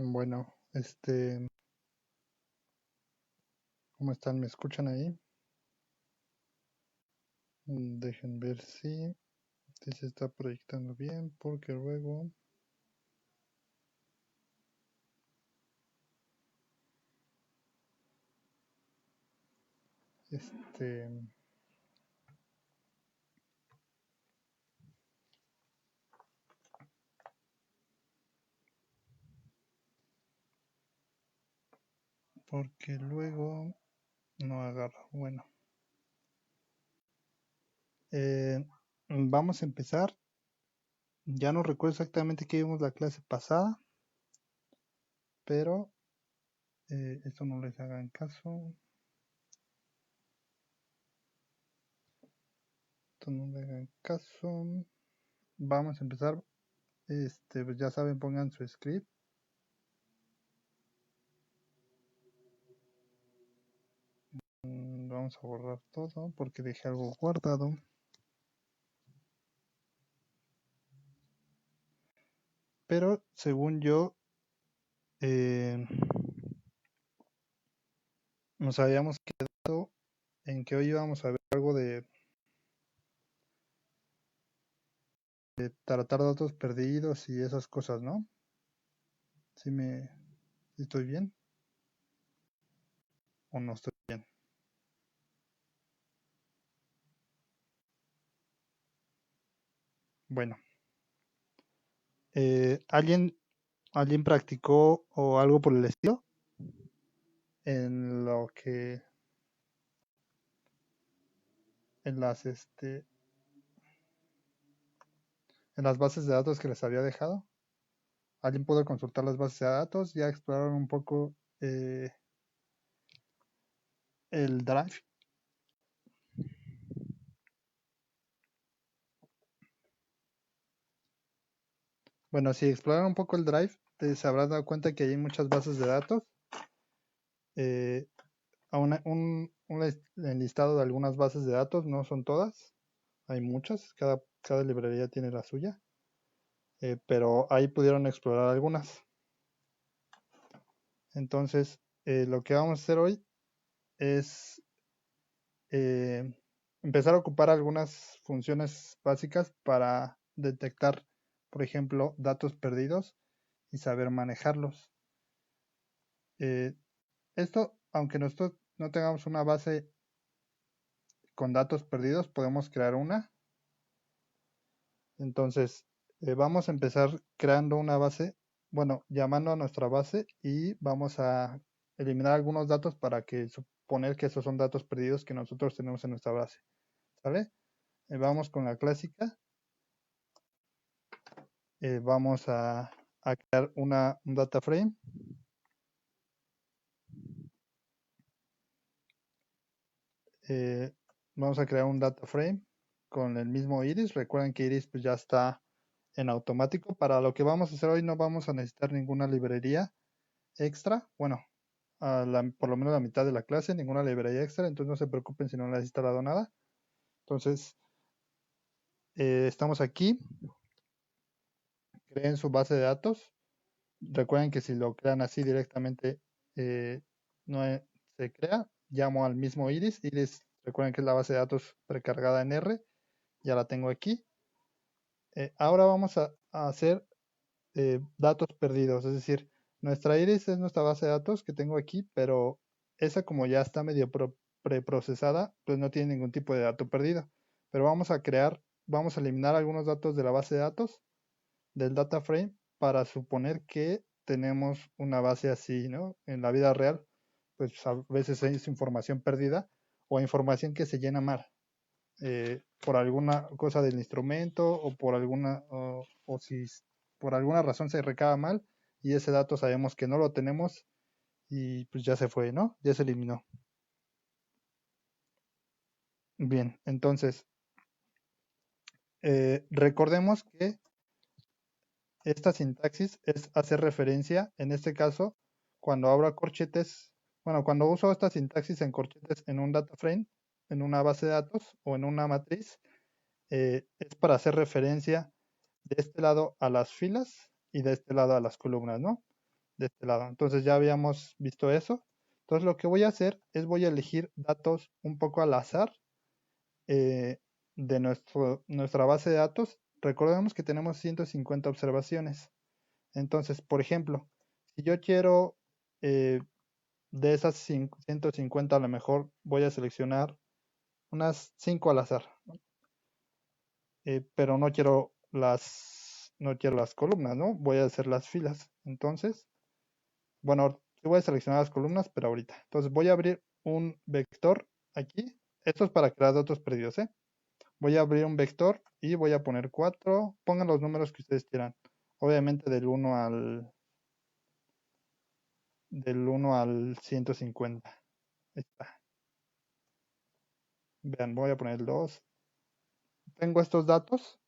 Bueno, ¿cómo están? ¿Me escuchan ahí? Dejen ver si se está proyectando bien, porque luego, este, porque luego no agarra. Bueno, vamos a empezar. Ya no recuerdo exactamente qué vimos la clase pasada, pero esto no les hagan caso. Esto no le hagan caso. Vamos a empezar. Pues ya saben, pongan su script. Vamos a borrar todo porque dejé algo guardado. Pero según yo, eh, nos habíamos quedado en que hoy íbamos a ver algo de tratar datos perdidos y esas cosas, ¿no? ¿Sí estoy bien o no estoy bien? Bueno, ¿alguien practicó o algo por el estilo en lo que en en las bases de datos que les había dejado? ¿Alguien pudo consultar las bases de datos? ¿Ya exploraron un poco el Drive? Bueno, si exploraron un poco el Drive, se habrán dado cuenta que hay muchas bases de datos. Eh, un enlistado de algunas bases de datos, no son todas, hay muchas, cada librería tiene la suya, pero ahí pudieron explorar algunas. Entonces, lo que vamos a hacer hoy es eh, empezar a ocupar algunas funciones básicas para detectar, por ejemplo, datos perdidos y saber manejarlos. Eh, Esto, aunque nosotros no tengamos una base con datos perdidos, podemos crear una. Entonces, vamos a empezar creando una base, bueno, llamando a nuestra base y vamos a eliminar algunos datos para que suponer que esos son datos perdidos que nosotros tenemos en nuestra base. ¿Sale? Vamos con la clásica. Vamos a crear un data frame. Vamos a crear un data frame con el mismo iris. Recuerden que iris pues ya está en automático. Para lo que vamos a hacer hoy no vamos a necesitar ninguna librería extra. Bueno, por lo menos la mitad de la clase, ninguna librería extra, entonces no se preocupen si no les he instalado nada. Entonces, estamos aquí, creen su base de datos. Recuerden que si lo crean así directamente, no se crea. Llamo al mismo iris. Iris, recuerden que es la base de datos precargada en R. Ya la tengo aquí. Ahora vamos a hacer datos perdidos, es decir, nuestra iris es nuestra base de datos que tengo aquí, pero esa como ya está medio preprocesada, pues no tiene ningún tipo de dato perdido. Pero vamos a eliminar algunos datos de la base de datos, del data frame, para suponer que tenemos una base así, ¿no? En la vida real, pues a veces es información perdida o información que se llena mal. Por alguna cosa del instrumento o por o si por alguna razón se recaba mal y ese dato sabemos que no lo tenemos y pues ya se fue, ¿no? Ya se eliminó. Bien, entonces recordemos que esta sintaxis es hacer referencia, en este caso, cuando abro corchetes, bueno, cuando uso esta sintaxis en corchetes en un data frame, en una base de datos o en una matriz, es para hacer referencia de este lado a las filas y de este lado a las columnas, ¿no? de este lado. Entonces ya habíamos visto eso. Entonces lo que voy a hacer es voy a elegir datos un poco al azar de nuestra base de datos. Recordemos que tenemos 150 observaciones. Entonces, por ejemplo, si yo quiero de esas 150, a lo mejor voy a seleccionar unas 5 al azar, pero no quiero las columnas, ¿no? Voy a hacer las filas. Entonces, bueno, sí voy a seleccionar las columnas, pero ahorita. Entonces voy a abrir un vector aquí. Esto es para crear datos perdidos, ¿eh? Voy a abrir un vector y voy a poner 4. Pongan los números que ustedes quieran. Obviamente del 1 al 150. Ahí está. Vean, voy a poner el 2. Tengo estos datos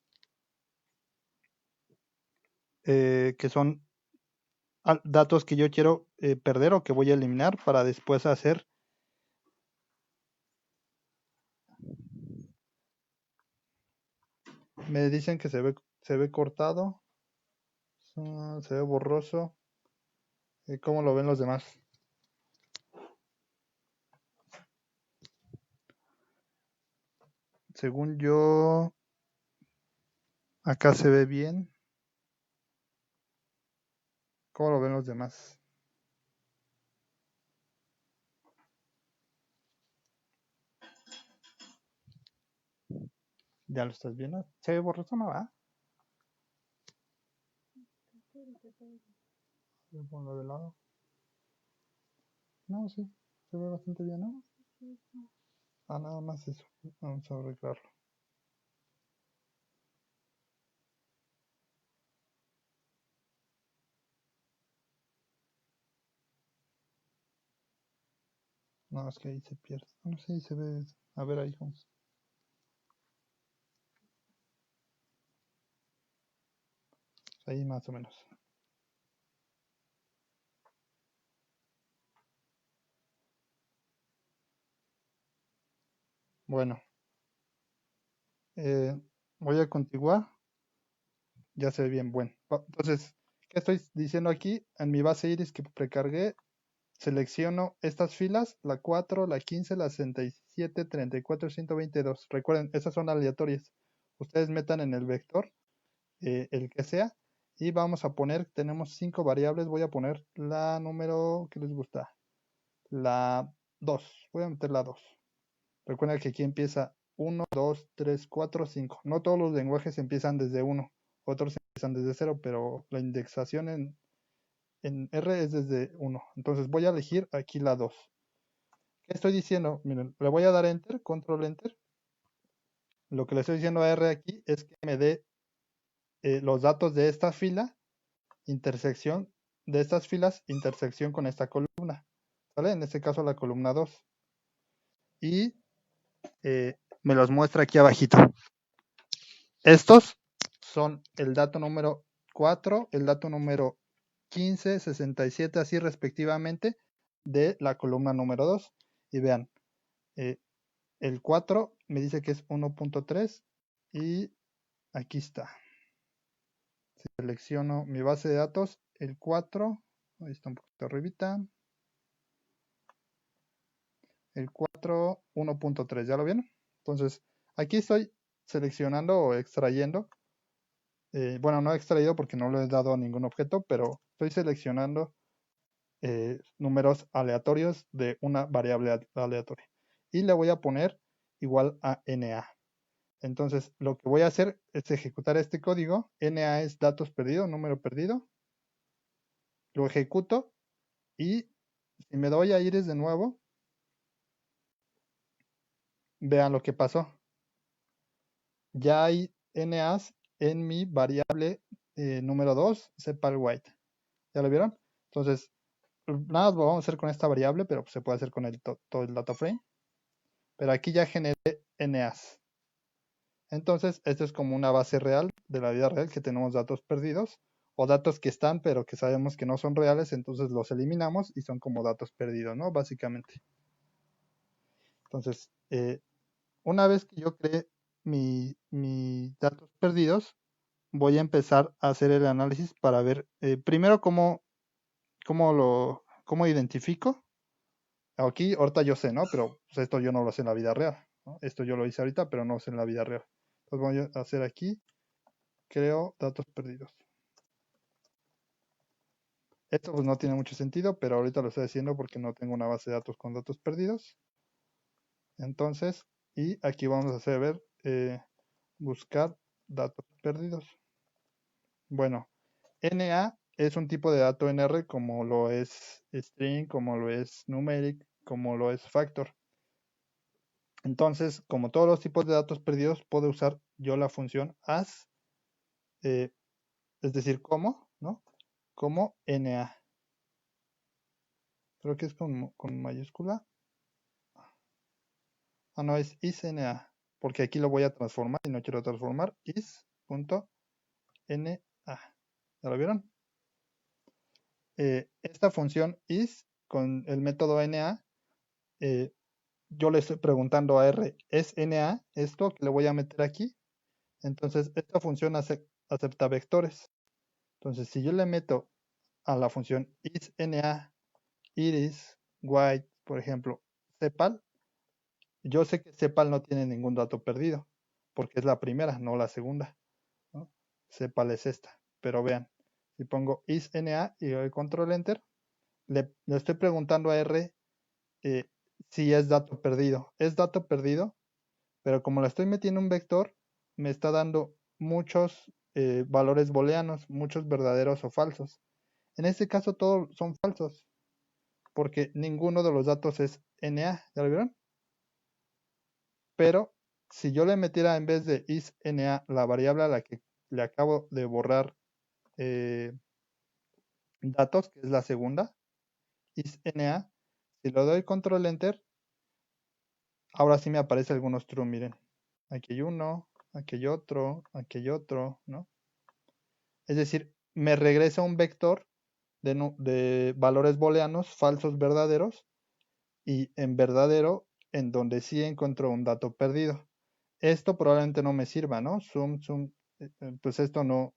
que son datos que yo quiero perder o que voy a eliminar para después hacer. Me dicen que se ve cortado, se ve borroso. ¿Cómo lo ven los demás? Según yo, acá se ve bien. ¿Cómo lo ven los demás? ¿Ya lo estás viendo? ¿Se ve borroso, no va? Voy a ponerlo de lado. No, sí, se ve bastante bien, ¿no? Ah, nada más eso. Vamos a arreglarlo. No, es que ahí se pierde. No sé, se ve. A ver ahí, vamos. Ahí más o menos. Bueno, voy a continuar. Ya se ve bien, bueno. Entonces, ¿qué estoy diciendo aquí? En mi base iris que precargué, selecciono estas filas, la 4, la 15, la 67, 34, 122. Recuerden, esas son aleatorias. Ustedes metan en el vector el que sea y vamos a poner, tenemos 5 variables, voy a poner la número que les gusta, la 2, voy a meter la 2. Recuerden que aquí empieza 1, 2, 3, 4, 5. No todos los lenguajes empiezan desde 1, otros empiezan desde 0, pero la indexación en R es desde 1. Entonces voy a elegir aquí la 2. ¿Qué estoy diciendo? Miren, le voy a dar Enter, Control Enter. Lo que le estoy diciendo a R aquí es que me dé los datos de esta fila, intersección de estas filas, intersección con esta columna. ¿Vale? En este caso la columna 2. Y me los muestra aquí abajito. Estos son el dato número 4, el dato número 15, 67, así respectivamente, de la columna número 2. Y vean, el 4 me dice que es 1.3 y aquí está. Selecciono mi base de datos, el 4, ahí está un poquito arribita. El 4, 1.3, ¿ya lo vieron? Entonces, aquí estoy seleccionando o extrayendo. Bueno, no he extraído porque no le he dado a ningún objeto, pero estoy seleccionando números aleatorios de una variable aleatoria. Y le voy a poner igual a NA. Entonces, lo que voy a hacer es ejecutar este código. NA es datos perdidos, número perdido. Lo ejecuto y si me doy a iris de nuevo, vean lo que pasó. Ya hay NAs en mi variable número 2, sepal white. ¿Ya lo vieron? Entonces, nada más lo vamos a hacer con esta variable, pero se puede hacer con todo el data frame. Pero aquí ya generé NAs. Entonces, esto es como una base real de la vida real que tenemos datos perdidos o datos que están pero que sabemos que no son reales, entonces los eliminamos y son como datos perdidos, ¿no? Básicamente. Entonces, una vez que yo creé mis datos perdidos, voy a empezar a hacer el análisis para ver primero cómo cómo identifico? Aquí, ahorita yo sé, ¿no? Pero pues, esto yo no lo sé en la vida real, ¿no? Esto yo lo hice ahorita, pero no lo sé en la vida real. Entonces voy a hacer aquí, creo datos perdidos. Esto pues no tiene mucho sentido, pero ahorita lo estoy haciendo porque no tengo una base de datos con datos perdidos. Entonces, y aquí vamos a hacer, ver, buscar datos perdidos. Bueno, NA es un tipo de dato en R como lo es string, como lo es numeric, como lo es factor. Entonces, como todos los tipos de datos perdidos, puedo usar yo la función as, es decir, como, ¿no? Como NA. Creo que es con mayúscula. Ah, no, es isNA, porque aquí lo voy a transformar y no quiero transformar. Is.na. ¿Ya lo vieron? Esta función is con el método NA, yo le estoy preguntando a R, ¿es NA esto que le voy a meter aquí? Entonces, esta función acepta vectores. Entonces, si yo le meto a la función isNA, iris, white, por ejemplo, sepal, yo sé que sepal no tiene ningún dato perdido, porque es la primera, no la segunda, ¿no? Sepal es esta. Pero vean, si pongo isNA y doy control enter, le estoy preguntando a R eh, si es dato perdido. Es dato perdido, pero como le estoy metiendo un vector, me está dando muchos valores booleanos, muchos verdaderos o falsos. En este caso todos son falsos, porque ninguno de los datos es NA, ¿ya lo vieron? Pero si yo le metiera en vez de isNA la variable a la que le acabo de borrar datos, que es la segunda, isNA, si lo doy control enter, ahora sí me aparece algunos true, miren. Aquí hay uno, aquí hay otro, ¿no? Es decir, me regresa un vector de valores booleanos falsos verdaderos y en verdadero en donde sí encontró un dato perdido. Esto probablemente no me sirva, ¿no? Pues esto no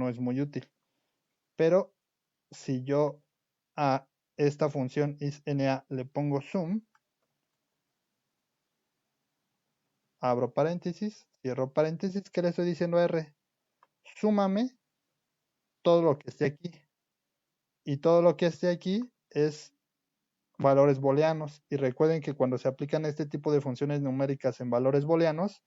es muy útil. Pero si yo a esta función isNA le pongo zoom, abro paréntesis, cierro paréntesis, ¿qué le estoy diciendo a R? Súmame todo lo que esté aquí. Y todo lo que esté aquí es valores booleanos. Y recuerden que cuando se aplican este tipo de funciones numéricas en valores booleanos,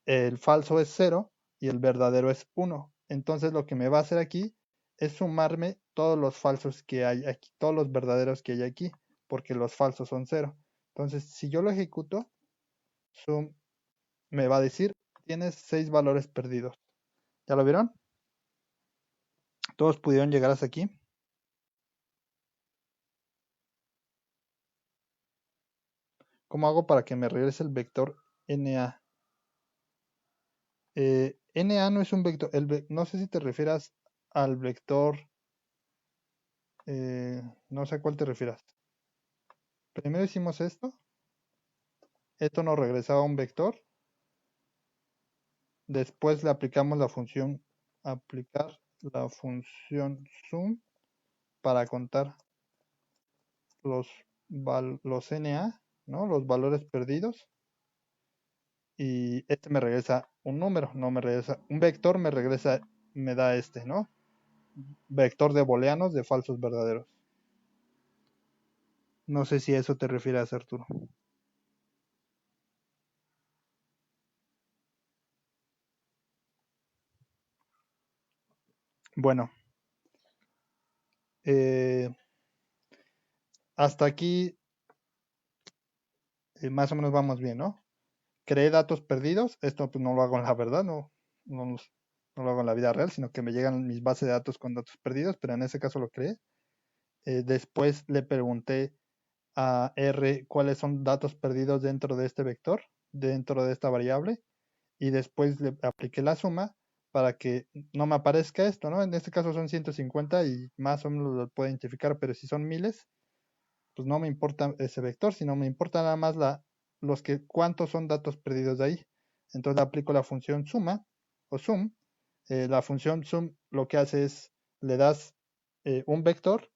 el falso es 0 y el verdadero es 1. Entonces lo que me va a hacer aquí es sumarme todos los falsos que hay aquí, todos los verdaderos que hay aquí, porque los falsos son 0. Entonces, si yo lo ejecuto, sum me va a decir, tienes 6 valores perdidos. ¿Ya lo vieron? ¿Todos pudieron llegar hasta aquí? ¿Cómo hago para que me regrese el vector NA? NA no es un vector, no sé si te refieras al vector, no sé a cuál te refieras. Primero hicimos esto nos regresaba un vector, después le aplicamos la función aplicar la función zoom para contar los NA, ¿no? Los valores perdidos, y este me regresa un número, no me regresa un vector, me da este, ¿no? Vector de booleanos de falsos verdaderos. No sé si a eso te refieres, Arturo. Bueno, hasta aquí más o menos vamos bien, ¿no? Creé datos perdidos, esto pues no lo hago en la verdad, no, no lo hago en la vida real, sino que me llegan mis bases de datos con datos perdidos, pero en ese caso lo creé. Después le pregunté a R cuáles son datos perdidos dentro de este vector, dentro de esta variable, y después le apliqué la suma para que no me aparezca esto, ¿no? En este caso son 150 y más o menos lo puedo identificar, pero si son miles, pues no me importa ese vector, sino me importa nada más cuántos son datos perdidos de ahí. Entonces aplico la función suma o sum. La función sum lo que hace es, le das un vector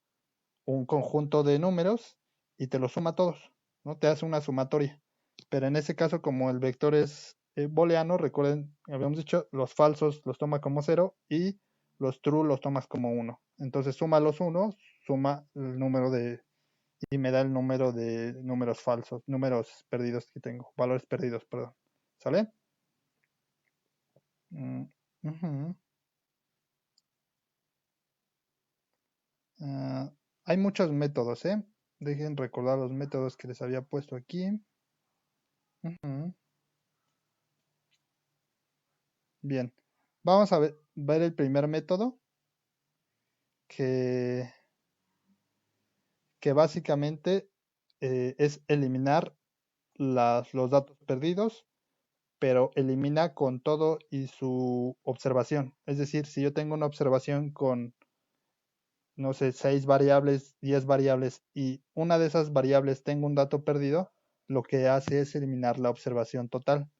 un conjunto de números y te los suma todos, ¿no? Te hace una sumatoria. Pero en ese caso, como el vector es booleano, recuerden, habíamos dicho, los falsos los toma como 0 y los true los tomas como 1. Entonces suma los unos, suma el número y me da el número de números falsos, números perdidos que tengo, valores perdidos, perdón. ¿Sale? Ujú. Ah, hay muchos métodos, ¿eh? Dejen recordar los métodos que les había puesto aquí. Ujú. Bien, vamos a ver el primer método que, que básicamente es eliminar los datos perdidos, pero elimina con todo y su observación. Es decir, si yo tengo una observación con, no sé, 6 variables, 10 variables y una de esas variables tengo un dato perdido, lo que hace es eliminar la observación total.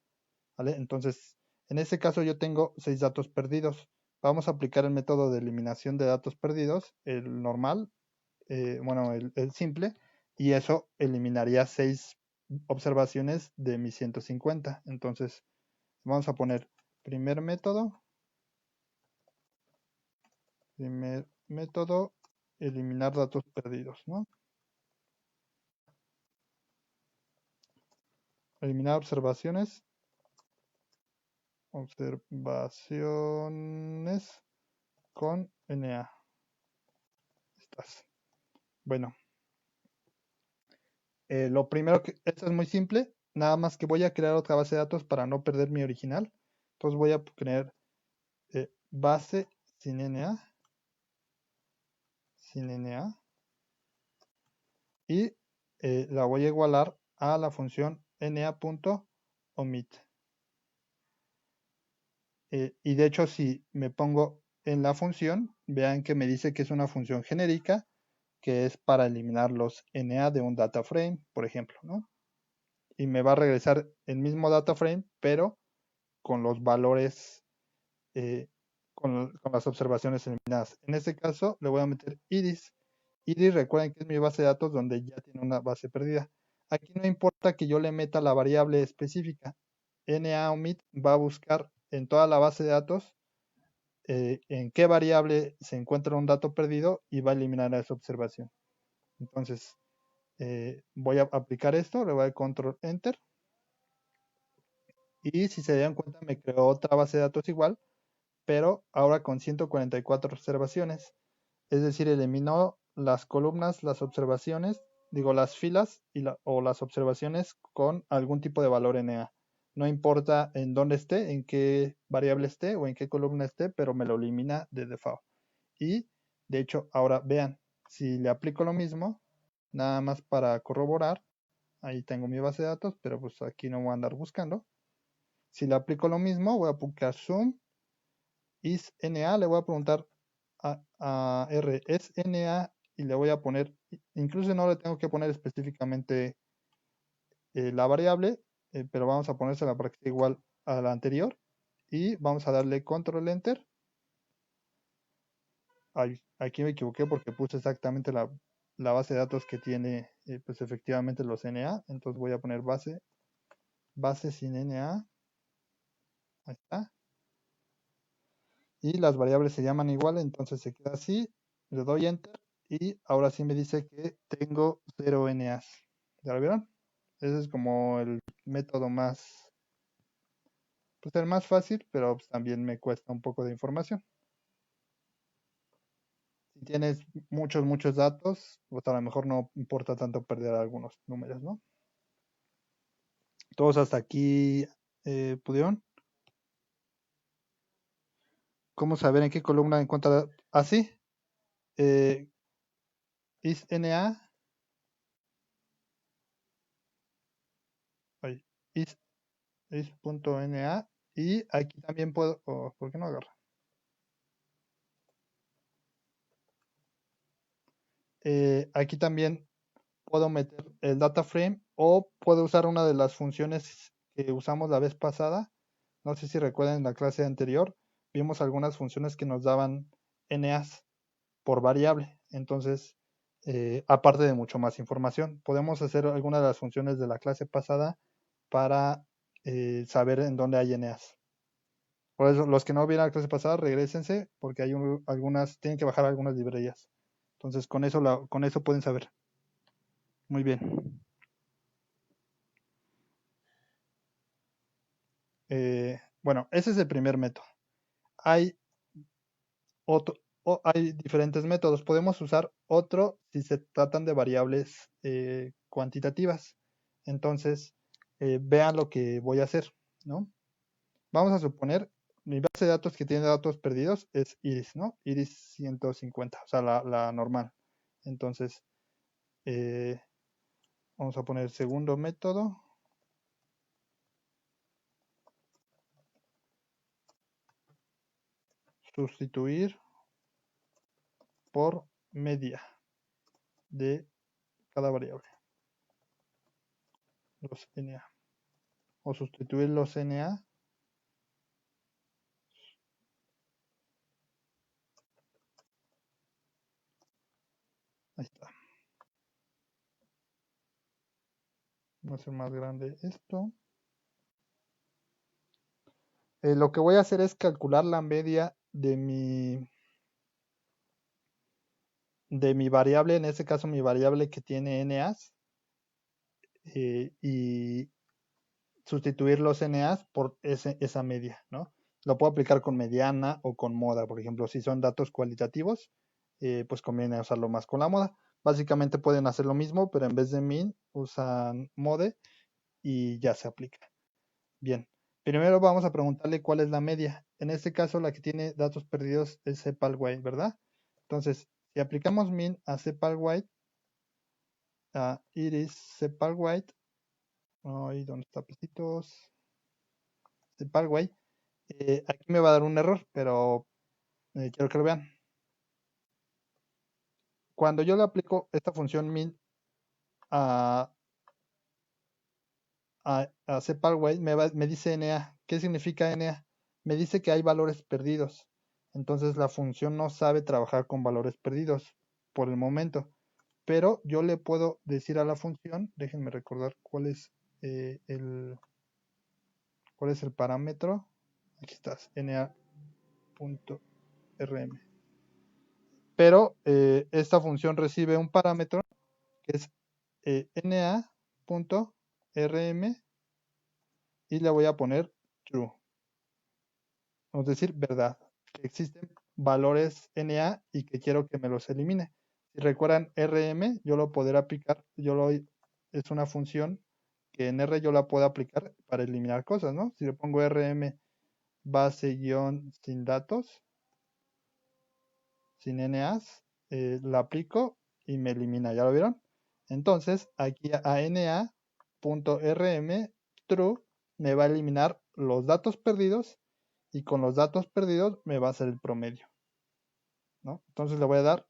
¿Vale? Entonces, en este caso yo tengo 6 datos perdidos. Vamos a aplicar el método de eliminación de datos perdidos, el normal, bueno, el simple, y eso eliminaría 6 observaciones de mis 150. Entonces, vamos a poner primer método, eliminar datos perdidos, ¿no? Eliminar observaciones con NA. Estas. Bueno, lo primero esto es muy simple, nada más que voy a crear otra base de datos para no perder mi original. Entonces voy a crear base sin NA, y la voy a igualar a la función na.omit. Y de hecho, si me pongo en la función, vean que me dice que es una función genérica, que es para eliminar los NA de un data frame, por ejemplo, ¿no? Y me va a regresar el mismo data frame, pero con los valores, con las observaciones eliminadas. En este caso, le voy a meter iris. Iris, recuerden que es mi base de datos donde ya tiene una base perdida. Aquí no importa que yo le meta la variable específica. NaOmit va a buscar en toda la base de datos en qué variable se encuentra un dato perdido y va a eliminar esa observación. Entonces, voy a aplicar esto, le voy a dar control enter, y si se dan cuenta me creó otra base de datos igual, pero ahora con 144 observaciones. Es decir, eliminó las columnas, las observaciones, digo las filas o las observaciones con algún tipo de valor NA. No importa en dónde esté, en qué variable esté o en qué columna esté, pero me lo elimina de default. Y de hecho, ahora vean, si le aplico lo mismo, nada más para corroborar, ahí tengo mi base de datos, pero pues aquí no voy a andar buscando. Si le aplico lo mismo, voy a aplicar zoom is NA, le voy a preguntar a R es NA y le voy a poner, incluso no le tengo que poner específicamente la variable, pero vamos a ponérsela para que sea igual a la anterior y vamos a darle control enter. Aquí me equivoqué porque puse exactamente la base de datos que tiene pues efectivamente los NA, entonces voy a poner base sin NA, ahí está, y las variables se llaman igual, entonces se queda así, le doy enter y ahora sí me dice que tengo 0 NAs. ¿Ya lo vieron? Ese es como el método más, pues el más fácil, pero pues también me cuesta un poco de información. Si tienes muchos datos, pues a lo mejor no importa tanto perder algunos números, ¿no? Todos hasta aquí pudieron. ¿Cómo saber en qué columna encuentra? Así, is NA, is is.na, y aquí también puedo, ¿por qué no agarra? Aquí también puedo meter el data frame o puedo usar una de las funciones que usamos la vez pasada. No sé si recuerdan en la clase anterior, vimos algunas funciones que nos daban NAs por variable. Entonces, aparte de mucho más información. Podemos hacer algunas de las funciones de la clase pasada para saber en dónde hay NAs. Por eso, los que no vieron la clase pasada, regrésense, porque hay algunas, tienen que bajar algunas librerías. Entonces, con eso pueden saber. Muy bien. Bueno, ese es el primer método. Hay hay diferentes métodos. Podemos usar otro si se tratan de variables cuantitativas. Entonces, vean lo que voy a hacer, ¿no? Vamos a suponer, mi base de datos que tiene datos perdidos es Iris, ¿no? Iris 150, o sea, la normal. Entonces, vamos a poner el segundo método. Sustituir por media de cada variable. Los NA. O sustituir los NA. Ahí está. Voy a hacer más grande esto. Lo que voy a hacer es calcular la media de mi variable, en este caso mi variable que tiene NAs, y sustituir los NAs por esa media, ¿no? Lo puedo aplicar con mediana o con moda, por ejemplo, si son datos cualitativos, pues conviene usarlo más con la moda. Básicamente pueden hacer lo mismo, pero en vez de min usan mode y ya se aplica. Bien, primero vamos a preguntarle cuál es la media. En este caso, la que tiene datos perdidos es sepalwhite, ¿verdad? Entonces, si aplicamos min a sepalwhite, a iris sepalwhite, ahí donde está pesitos, sepalwhite, aquí me va a dar un error, pero quiero que lo vean. Cuando yo le aplico esta función min a sepalwhite, me dice NA. ¿Qué significa NA? Me dice que hay valores perdidos. Entonces la función no sabe trabajar con valores perdidos por el momento. Pero yo le puedo decir a la función, déjenme recordar cuál es el parámetro. Aquí estás, na.rm. Pero esta función recibe un parámetro que es na.rm y le voy a poner true. Es decir, verdad, que existen valores NA y que quiero que me los elimine. Si recuerdan RM, yo lo podré aplicar, es una función que en R yo la puedo aplicar para eliminar cosas, ¿no? Si le pongo RM base guión sin datos, sin NAs, la aplico y me elimina, ¿ya lo vieron? Entonces, aquí a na.rm true me va a eliminar los datos perdidos y con los datos perdidos me va a hacer el promedio, ¿no? Entonces le voy a dar,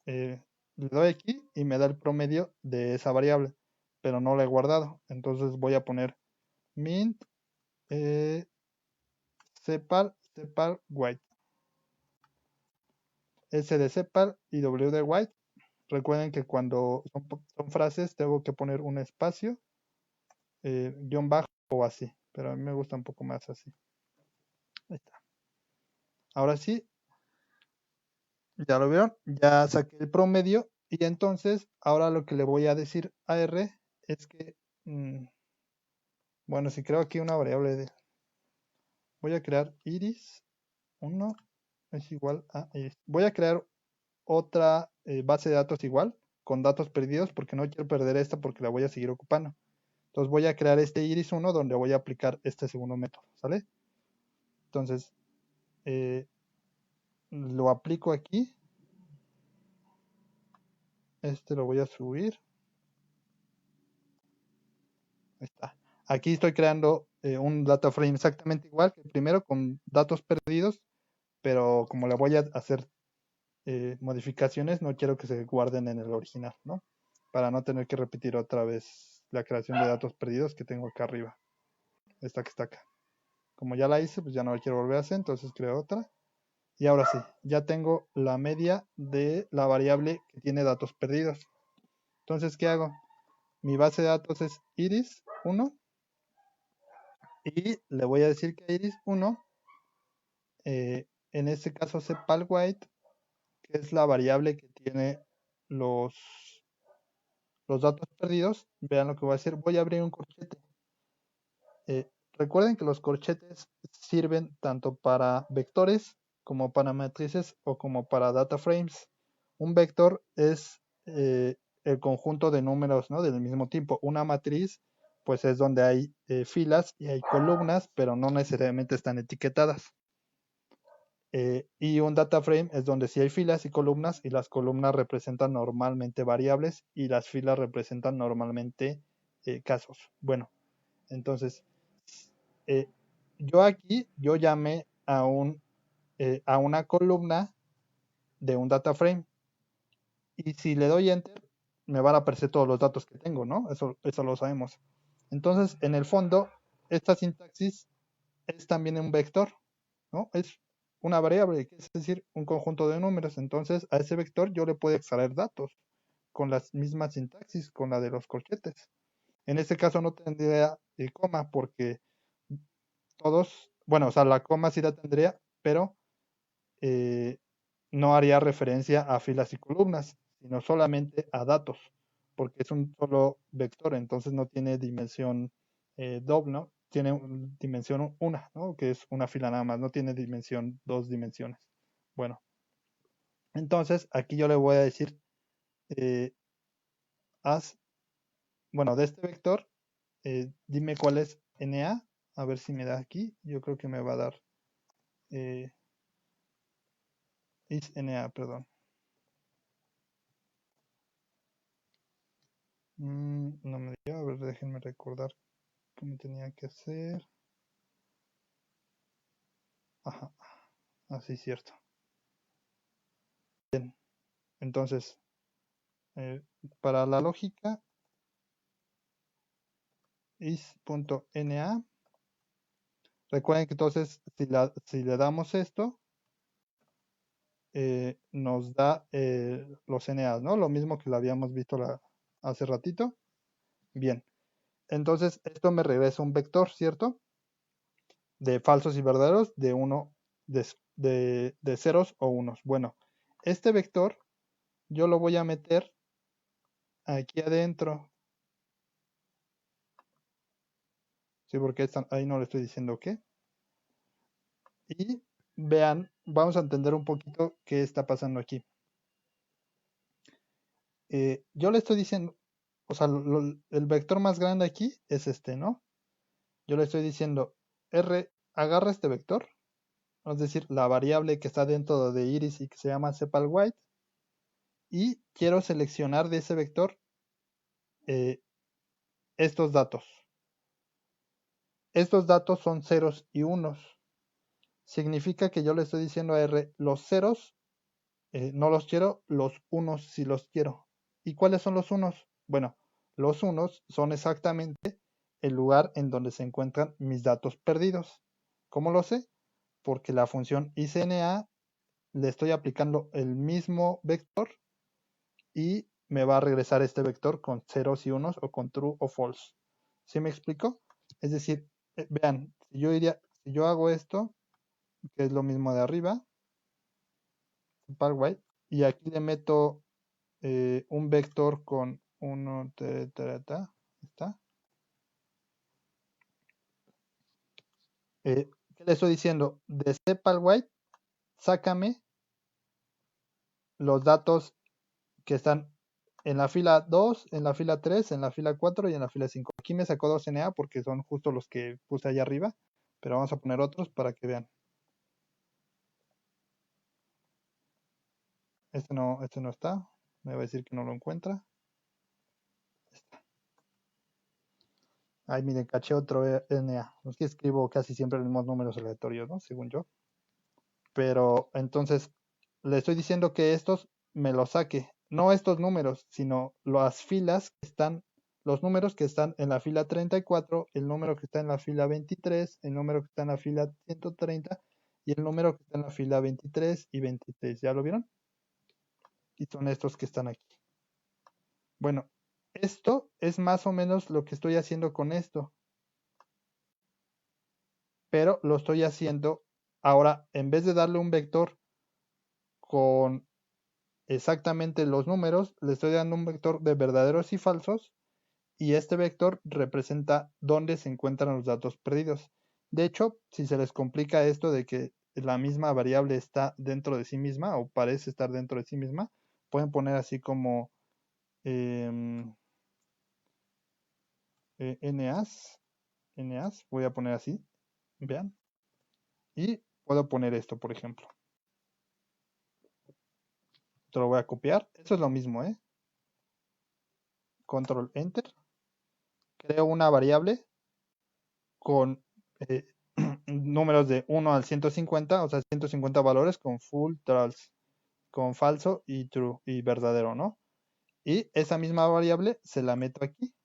le doy aquí y me da el promedio de esa variable, pero no la he guardado. Entonces voy a poner mint sepal white, S de sepal y W de white. Recuerden que cuando son frases tengo que poner un espacio, guión bajo o así, pero a mí me gusta un poco más así. Ahí está. Ahora sí, ya lo vieron, ya saqué el promedio y entonces ahora lo que le voy a decir a R es que, bueno, si creo aquí una variable de, voy a crear iris 1 es igual a iris. Voy a crear otra base de datos igual con datos perdidos porque no quiero perder esta porque la voy a seguir ocupando. Entonces voy a crear este iris 1 donde voy a aplicar este segundo método, ¿sale? Entonces lo aplico aquí. Este lo voy a subir. Ahí está. Aquí estoy creando un data frame exactamente igual que el primero con datos perdidos, pero como le voy a hacer modificaciones, no quiero que se guarden en el original, ¿no? Para no tener que repetir otra vez la creación de datos perdidos que tengo acá arriba. Esta que está acá. Como ya la hice, pues ya no la quiero volver a hacer, entonces creo otra. Y ahora sí, ya tengo la media de la variable que tiene datos perdidos. Entonces, ¿qué hago? Mi base de datos es iris1 y le voy a decir que iris1, en este caso sepalWhite, que es la variable que tiene los datos perdidos. Vean lo que voy a hacer. Voy a abrir un corchete. Recuerden que los corchetes sirven tanto para vectores como para matrices o como para data frames. Un vector es el conjunto de números, ¿no?, del mismo tipo. Una matriz pues es donde hay filas y hay columnas, pero no necesariamente están etiquetadas. Y un data frame es donde sí hay filas y columnas, y las columnas representan normalmente variables y las filas representan normalmente casos. Bueno, entonces yo llamé a una columna de un data frame, y si le doy enter me van a aparecer todos los datos que tengo, ¿no? Eso lo sabemos. Entonces, en el fondo, esta sintaxis es también un vector, ¿no? Es una variable, es decir, un conjunto de números. Entonces, a ese vector yo le puedo extraer datos con la misma sintaxis, con la de los corchetes. En este caso no tendría coma, porque bueno, o sea, la coma sí la tendría, pero no haría referencia a filas y columnas, sino solamente a datos, porque es un solo vector, entonces no tiene dimensión doble, ¿no? Tiene dimensión una, ¿no?, que es una fila nada más, no tiene dimensión 2 dimensiones. Bueno, entonces aquí yo le voy a decir bueno, de este vector, dime cuál es NA, a ver si me da aquí. Yo creo que me va a dar is NA, perdón. No me dio, a ver, déjenme recordar cómo tenía que hacer. Ajá, así es cierto. Bien, entonces, para la lógica, is.na. Recuerden que entonces, si le damos esto, nos da los NAs, ¿no? Lo mismo que lo habíamos visto hace ratito. Bien, entonces esto me regresa un vector, ¿cierto? De falsos y verdaderos, de ceros o unos. Bueno, este vector yo lo voy a meter aquí adentro. Sí, porque ahí no le estoy diciendo qué. Y vean, vamos a entender un poquito qué está pasando aquí. Yo le estoy diciendo, o sea, el vector más grande aquí es este, ¿no? Yo le estoy diciendo, agarra este vector, es decir, la variable que está dentro de iris y que se llama sepalWhite, y quiero seleccionar de ese vector estos datos. Estos datos son ceros y unos. Significa que yo le estoy diciendo a R, los ceros no los quiero, los unos sí los quiero. ¿Y cuáles son los unos? Bueno, los unos son exactamente el lugar en donde se encuentran mis datos perdidos. ¿Cómo lo sé? Porque la función isNA le estoy aplicando el mismo vector y me va a regresar este vector con ceros y unos, o con true o false. ¿Sí me explico? Es decir, vean, si yo hago esto, que es lo mismo de arriba, white, y aquí le meto un vector con 1, ¿está? ¿Qué le estoy diciendo? De sepalWhite, sácame los datos que están en la fila 2, en la fila 3, en la fila 4 y en la fila 5. Aquí me sacó 2 NA porque son justo los que puse allá arriba, pero vamos a poner otros para que vean. Este no está, me va a decir que no lo encuentra. Está. Ay, miren, caché otro NA. Aquí escribo casi siempre los mismos números aleatorios, ¿no? Según yo. Pero entonces le estoy diciendo que estos me los saque. No estos números, sino las filas que están, los números que están en la fila 34, el número que está en la fila 23, el número que está en la fila 130 y el número que está en la fila 23 y 26. ¿Ya lo vieron? Y son estos que están aquí. Bueno, esto es más o menos lo que estoy haciendo con esto. Pero lo estoy haciendo ahora, en vez de darle un vector con exactamente los números, le estoy dando un vector de verdaderos y falsos, y este vector representa dónde se encuentran los datos perdidos. De hecho, si se les complica esto de que la misma variable está dentro de sí misma o parece estar dentro de sí misma, pueden poner así como NAS, voy a poner así, vean, y puedo poner esto, por ejemplo. Te lo voy a copiar. Eso es lo mismo, ¿eh? Control Enter. Creo una variable con números de 1 al 150, o sea, 150 valores con full, false, con falso y true y verdadero, ¿no? Y esa misma variable se la meto aquí.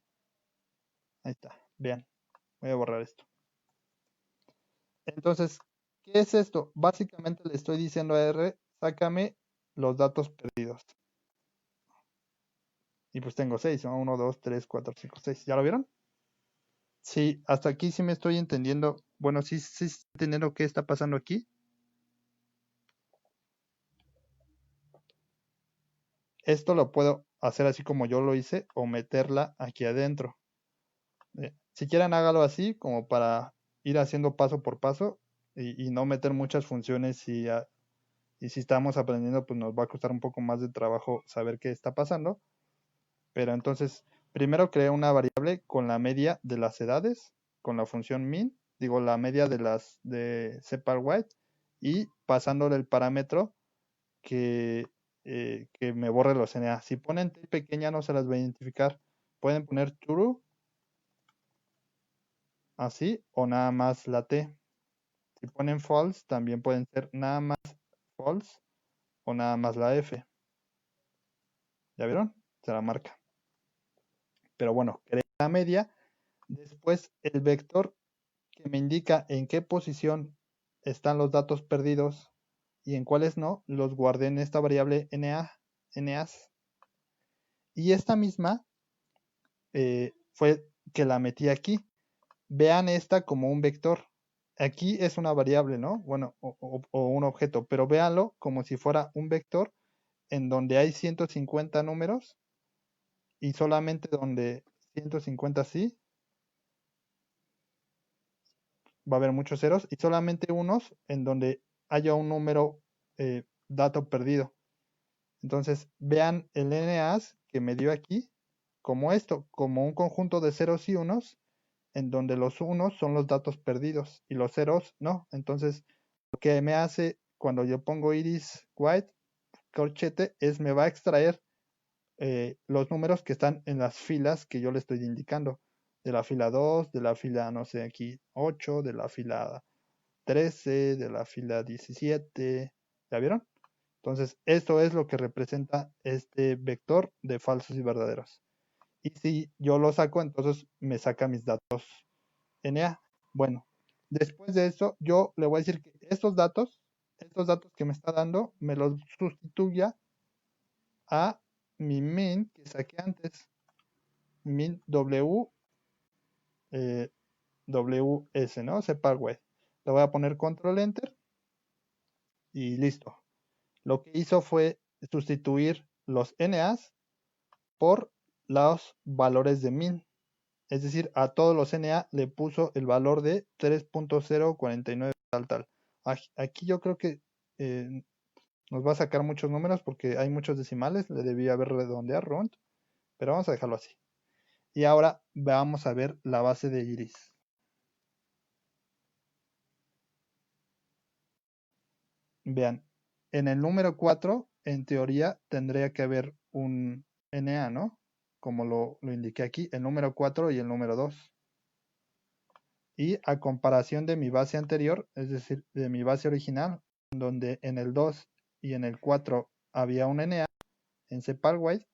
Ahí está, vean. Voy a borrar esto. Entonces, ¿qué es esto? Básicamente le estoy diciendo a R, sácame los datos perdidos. Y pues tengo 6, ¿no? 1, 2, 3, 4, 5, 6. ¿Ya lo vieron? Sí, hasta aquí sí me estoy entendiendo. Bueno, sí estoy entendiendo qué está pasando aquí. Esto lo puedo hacer así como yo lo hice o meterla aquí adentro. Si quieren hágalo así como para ir haciendo paso por paso y no meter muchas funciones y si estamos aprendiendo pues nos va a costar un poco más de trabajo saber qué está pasando. Pero entonces primero creé una variable con la media de las edades con la función min, digo la media de las de separ_white y pasándole el parámetro que me borre los NA. Si ponen T pequeña no se las va a identificar. Pueden poner true, así, o nada más la T. Si ponen false, también pueden ser nada más false o nada más la F. ¿Ya vieron? Se la marca. Pero bueno, creé la media. Después el vector que me indica en qué posición están los datos perdidos y en cuáles no, los guardé en esta variable NAS. Y esta misma fue que la metí aquí. Vean esta como un vector. Aquí es una variable, ¿no? Bueno, o un objeto, pero véanlo como si fuera un vector en donde hay 150 números y solamente donde 150 sí, va a haber muchos ceros y solamente unos en donde haya un número dato perdido. Entonces, vean el NAS que me dio aquí como esto, como un conjunto de ceros y unos en donde los unos son los datos perdidos y los ceros no. Entonces, lo que me hace cuando yo pongo iris white corchete es me va a extraer los números que están en las filas que yo le estoy indicando. De la fila 2, de la fila, no sé, aquí 8, de la fila 13, de la fila 17. ¿Ya vieron? Entonces, esto es lo que representa este vector de falsos y verdaderos. Y si yo lo saco, entonces me saca mis datos NA. Bueno, después de eso, yo le voy a decir que estos datos que me está dando, me los sustituya a mi min que saqué antes, min WS, ¿no? Separ_white. Le voy a poner control enter y listo. Lo que hizo fue sustituir los NAs por los valores de min. Es decir, a todos los NA le puso el valor de 3.049 tal. Aquí yo creo que nos va a sacar muchos números porque hay muchos decimales, le debía haber redondear round, pero vamos a dejarlo así. Y ahora vamos a ver la base de iris. Vean, en el número 4, en teoría, tendría que haber un NA, ¿no? Como lo indiqué aquí, el número 4 y el número 2. Y a comparación de mi base anterior, es decir, de mi base original, donde en el 2 y en el 4 había un NA en separ_white,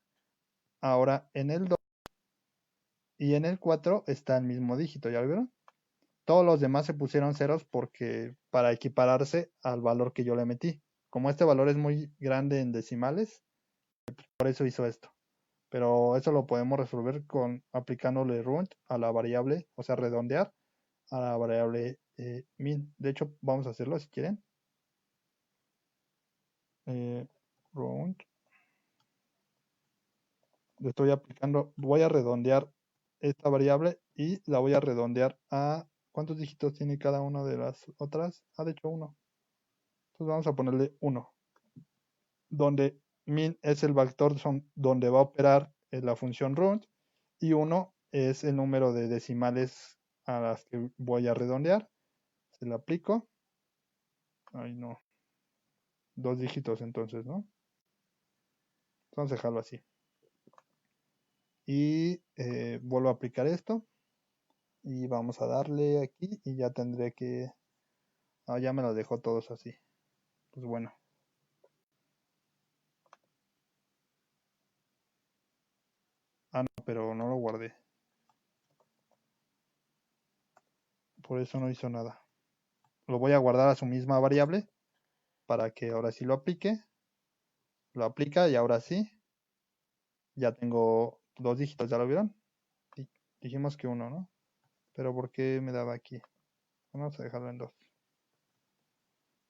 ahora en el 2 y en el 4 está el mismo dígito, ¿ya lo vieron? Todos los demás se pusieron ceros porque para equipararse al valor que yo le metí. Como este valor es muy grande en decimales, por eso hizo esto. Pero eso lo podemos resolver con aplicándole runt a la variable, o sea, redondear a la variable min. De hecho, vamos a hacerlo si quieren. Round. Le estoy aplicando, voy a redondear esta variable y la voy a redondear a ¿cuántos dígitos tiene cada una de las otras? De hecho 1. Entonces vamos a ponerle 1, donde min es el vector donde va a operar la función round y 1 es el número de decimales a las que voy a redondear. Se lo aplico. Ay, no. 2 dígitos entonces, ¿no? Vamos a dejarlo así. Y vuelvo a aplicar esto. Y vamos a darle aquí y ya tendré que... ya me los dejó todos así. Pues bueno. No, pero no lo guardé. Por eso no hizo nada. Lo voy a guardar a su misma variable para que ahora sí lo aplique. Lo aplica y ahora sí. Ya tengo 2 dígitos, ¿ya lo vieron? Dijimos que 1, ¿no? Pero ¿por qué me daba aquí? Vamos a dejarlo en 2.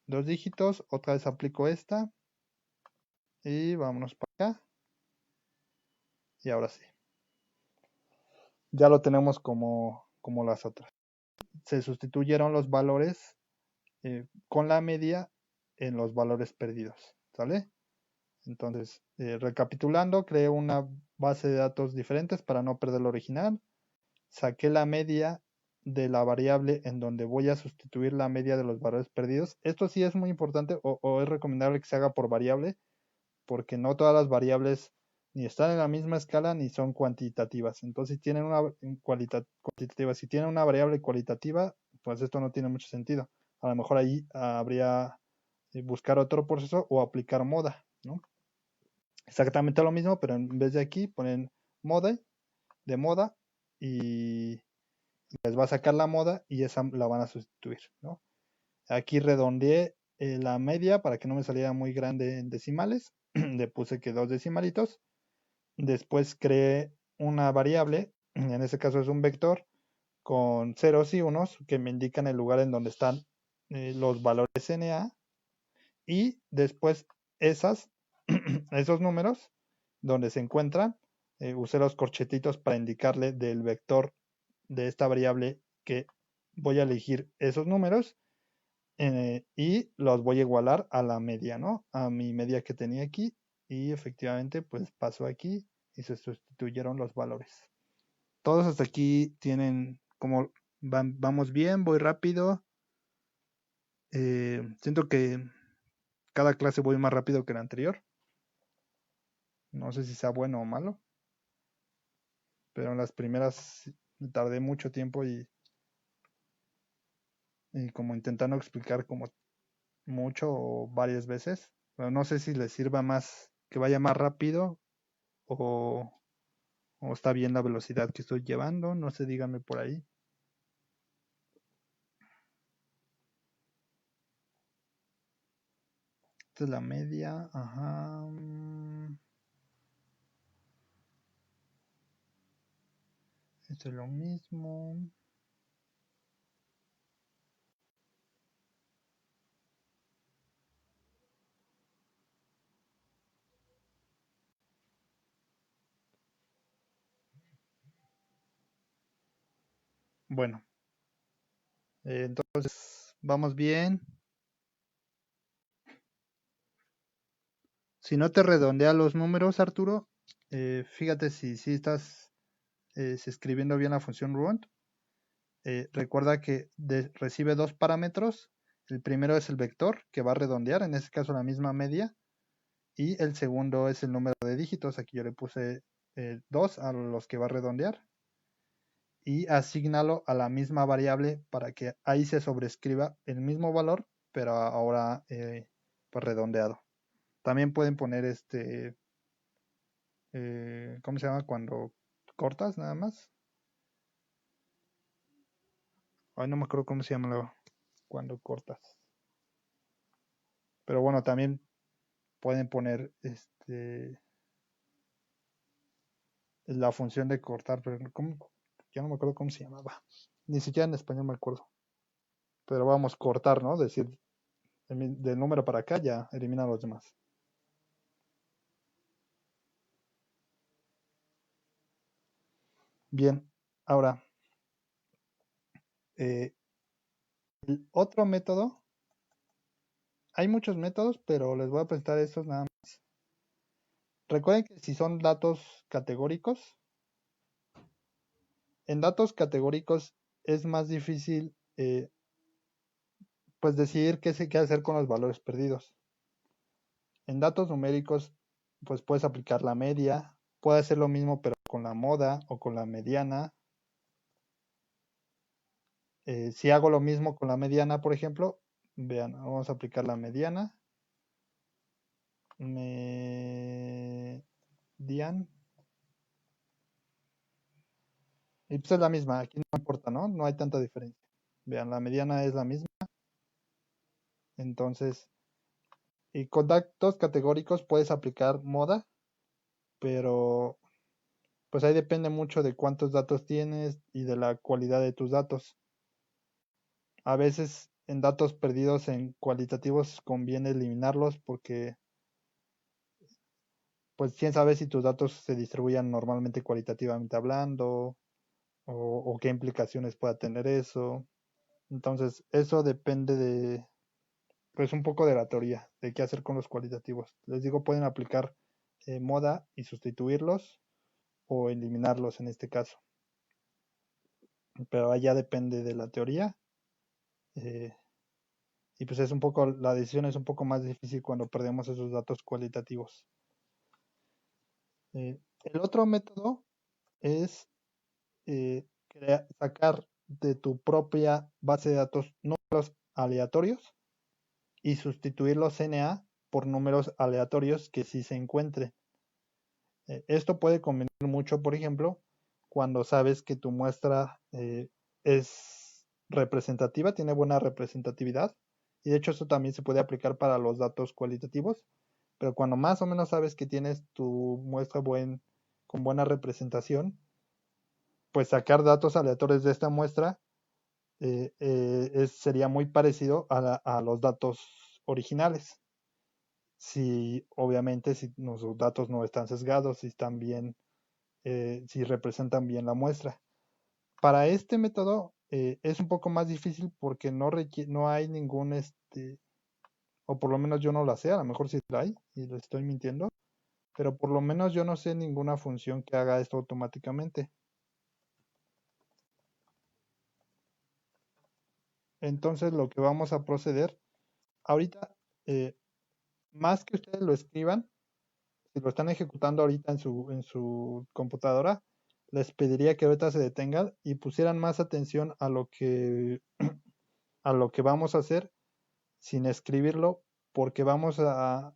2 dígitos, otra vez aplico esta. Y vámonos para acá. Y ahora sí. Ya lo tenemos como las otras. Se sustituyeron los valores con la media en los valores perdidos. ¿Sale? Entonces, recapitulando, creé una base de datos diferentes para no perder lo original. Saqué la media de la variable en donde voy a sustituir la media de los valores perdidos. Esto sí es muy importante o es recomendable que se haga por variable, porque no todas las variables ni están en la misma escala ni son cuantitativas. Entonces, si tienen una cuantitativa, si tienen una variable cualitativa, pues esto no tiene mucho sentido. A lo mejor ahí habría buscar otro proceso o aplicar moda, ¿no? Exactamente lo mismo, pero en vez de aquí ponen moda, de moda, y les va a sacar la moda y esa la van a sustituir, ¿no? Aquí redondeé la media para que no me saliera muy grande en decimales. Le puse que 2 decimalitos. Después creé una variable, en este caso es un vector, con ceros y unos que me indican el lugar en donde están los valores NA. Y después esos números donde se encuentran, usé los corchetitos para indicarle del vector de esta variable que voy a elegir esos números y los voy a igualar a la media, ¿no? A mi media que tenía aquí y efectivamente pues pasó aquí y se sustituyeron los valores. Todos hasta aquí tienen como vamos bien, voy rápido. Siento que cada clase voy más rápido que la anterior. No sé si sea bueno o malo, pero en las primeras tardé mucho tiempo y como intentando explicar como mucho o varias veces. Pero no sé si les sirva más que vaya más rápido o, o está bien la velocidad que estoy llevando. No sé, díganme por ahí. Esta es la media. Ajá. Esto es lo mismo. Bueno, entonces vamos bien. Si no te redondea los números, Arturo, fíjate si estás escribiendo bien la función round. Recuerda que recibe 2 parámetros. El primero es el vector, que va a redondear, en este caso la misma media. Y el segundo es el número de dígitos. Aquí yo le puse 2 a los que va a redondear. Y asígnalo a la misma variable para que ahí se sobrescriba el mismo valor, pero ahora pues redondeado. También pueden poner ¿cómo se llama? Cuando cortas nada más. Ay, no me acuerdo cómo se llama cuando cortas. Pero bueno, también pueden poner la función de cortar, pero ya no me acuerdo cómo se llamaba. Ni siquiera en español me acuerdo. Pero vamos, cortar, ¿no? Decir, del número para acá ya elimina los demás. Bien, ahora, el otro método, hay muchos métodos, pero les voy a presentar estos nada más. Recuerden que si son datos categóricos, en datos categóricos es más difícil pues decidir qué se quiere hacer con los valores perdidos. En datos numéricos, pues puedes aplicar la media, puede hacer lo mismo pero con la moda o con la mediana. Si hago lo mismo con la mediana, por ejemplo, vean, vamos a aplicar la mediana. Median. Y pues es la misma, aquí no importa, ¿no? No hay tanta diferencia. Vean, la mediana es la misma. Entonces, y con datos categóricos puedes aplicar moda, pero pues ahí depende mucho de cuántos datos tienes y de la cualidad de tus datos. A veces en datos perdidos en cualitativos conviene eliminarlos porque pues quién sabe si tus datos se distribuyan normalmente cualitativamente hablando o qué implicaciones pueda tener eso. Entonces eso depende de pues un poco de la teoría de qué hacer con los cualitativos. Les digo, pueden aplicar moda y sustituirlos o eliminarlos en este caso. Pero allá depende de la teoría. eh, y pues es un poco, la decisión es un poco más difícil cuando perdemos esos datos cualitativos. El otro método es sacar de tu propia base de datos números aleatorios y sustituir los NA por números aleatorios que sí se encuentren. Esto puede convenir mucho, por ejemplo, cuando sabes que tu muestra es representativa, tiene buena representatividad, y de hecho eso también se puede aplicar para los datos cualitativos, pero cuando más o menos sabes que tienes tu muestra con buena representación, pues sacar datos aleatorios de esta muestra sería muy parecido a los datos originales. Si obviamente si los datos no están sesgados, si están bien, si representan bien la muestra. Para este método es un poco más difícil porque no hay ningún, o por lo menos yo no la sé, a lo mejor sí la hay y le estoy mintiendo, pero por lo menos yo no sé ninguna función que haga esto automáticamente. Entonces lo que vamos a proceder, ahorita, más que ustedes lo escriban, si lo están ejecutando ahorita en su computadora, les pediría que ahorita se detengan y pusieran más atención a lo que vamos a hacer sin escribirlo, porque vamos a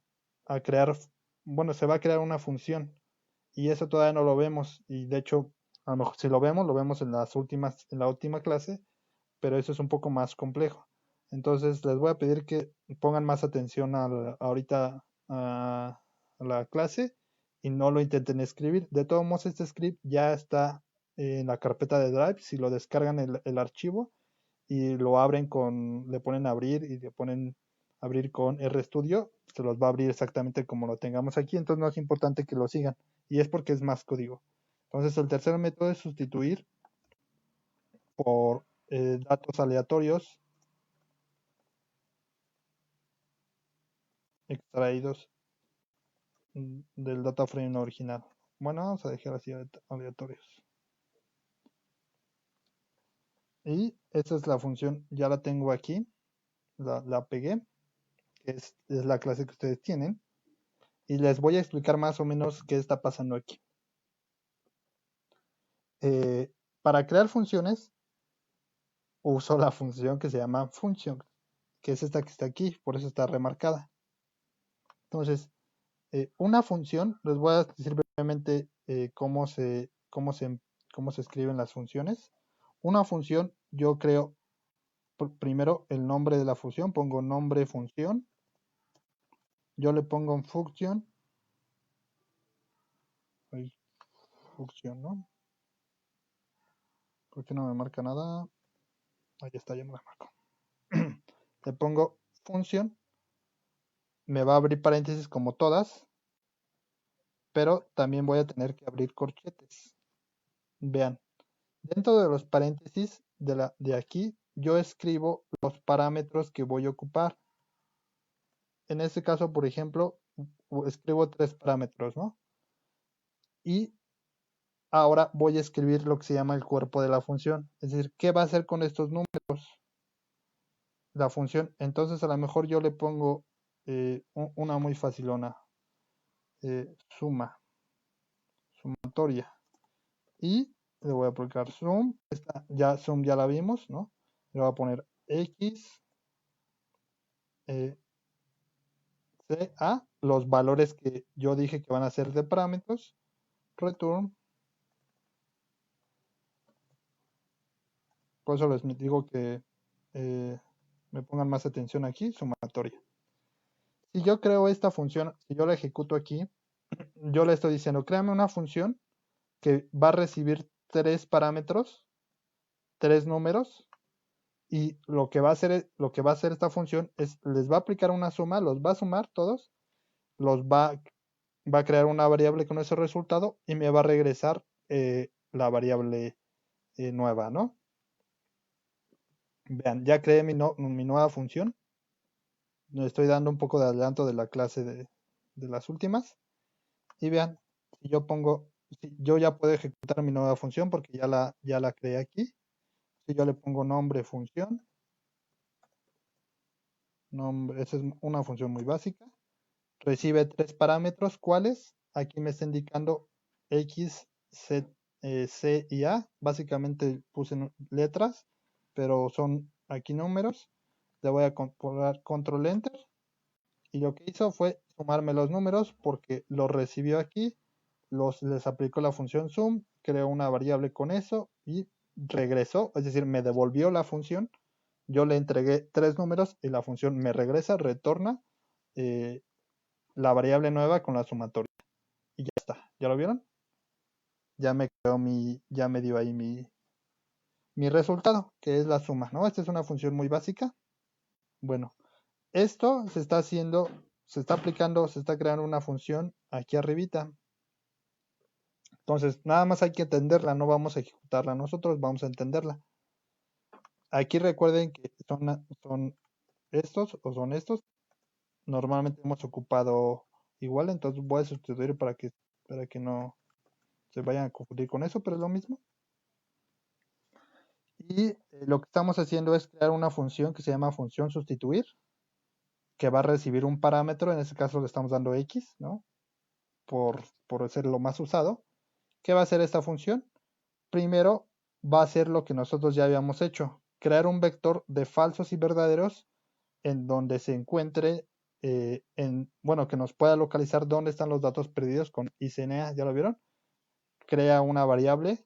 crear, bueno, se va a crear una función y eso todavía no lo vemos y de hecho, a lo mejor si lo vemos en en la última clase, pero eso es un poco más complejo. Entonces les voy a pedir que pongan más atención ahorita a la clase y no lo intenten escribir. De todos modos, este script ya está en la carpeta de Drive. Si lo descargan el archivo y lo abren le ponen abrir y le ponen abrir con RStudio, se los va a abrir exactamente como lo tengamos aquí. Entonces no es importante que lo sigan y es porque es más código. Entonces el tercer método es sustituir por datos aleatorios extraídos del data frame original. Bueno, vamos a dejar así aleatorios. Y esta es la función, ya la tengo aquí, la pegué, que es la clase que ustedes tienen. Y les voy a explicar más o menos qué está pasando aquí. Para crear funciones, uso la función que se llama function, que es esta que está aquí, por eso está remarcada. Entonces, una función, les voy a decir brevemente cómo se escriben las funciones. Una función, yo creo primero el nombre de la función, pongo nombre función, yo le pongo en function, función, ¿no? ¿Por qué no me marca nada? Ahí está, ya me la marco. Le pongo función, me va a abrir paréntesis como todas, pero también voy a tener que abrir corchetes. Vean, dentro de los paréntesis de aquí, yo escribo los parámetros que voy a ocupar. En este caso, por ejemplo, escribo 3 parámetros, ¿no? Y ahora voy a escribir lo que se llama el cuerpo de la función. Es decir, ¿qué va a hacer con estos números? La función. Entonces, a lo mejor yo le pongo una muy facilona. Sumatoria. Y le voy a aplicar sum. Ya sum ya la vimos, ¿no? Le voy a poner x a los valores que yo dije que van a ser de parámetros. Return. Por eso les digo que me pongan más atención aquí, sumatoria. Si yo creo esta función, si yo la ejecuto aquí, yo le estoy diciendo, créame una función que va a recibir 3 parámetros, 3 números, y lo que va a hacer esta función es, les va a aplicar una suma, los va a sumar todos, va a crear una variable con ese resultado y me va a regresar la variable nueva, ¿no? Vean, ya creé mi nueva función. Le estoy dando un poco de adelanto de la clase de las últimas. Y vean, si yo pongo, yo ya puedo ejecutar mi nueva función porque ya la creé aquí. Si yo le pongo nombre función, nombre, esa es una función muy básica. Recibe 3 parámetros, ¿cuáles? Aquí me está indicando X, C y A. Básicamente puse letras, pero son aquí números. Le voy a poner control enter. Y lo que hizo fue sumarme los números porque los recibió aquí, les aplicó la función sum, creó una variable con eso y regresó, es decir, me devolvió la función. Yo le entregué 3 números y la función me regresa, retorna la variable nueva con la sumatoria. Y ya está. ¿Ya lo vieron? Ya me dio ahí mi resultado, que es la suma, ¿no? Esta es una función muy básica. Bueno, esto se está haciendo, se está aplicando, se está creando una función aquí arribita. Entonces, nada más hay que entenderla, no vamos a ejecutarla nosotros, vamos a entenderla. Aquí recuerden que son estos o son estos. Normalmente hemos ocupado igual, entonces voy a sustituir para que no se vayan a confundir con eso, pero es lo mismo. Y lo que estamos haciendo es crear una función que se llama función sustituir, que va a recibir un parámetro, en este caso le estamos dando x, ¿no? Por ser lo más usado. ¿Qué va a hacer esta función? Primero va a hacer lo que nosotros ya habíamos hecho, crear un vector de falsos y verdaderos en donde se encuentre, bueno, que nos pueda localizar dónde están los datos perdidos con ICNA, ¿ya lo vieron? Crea una variable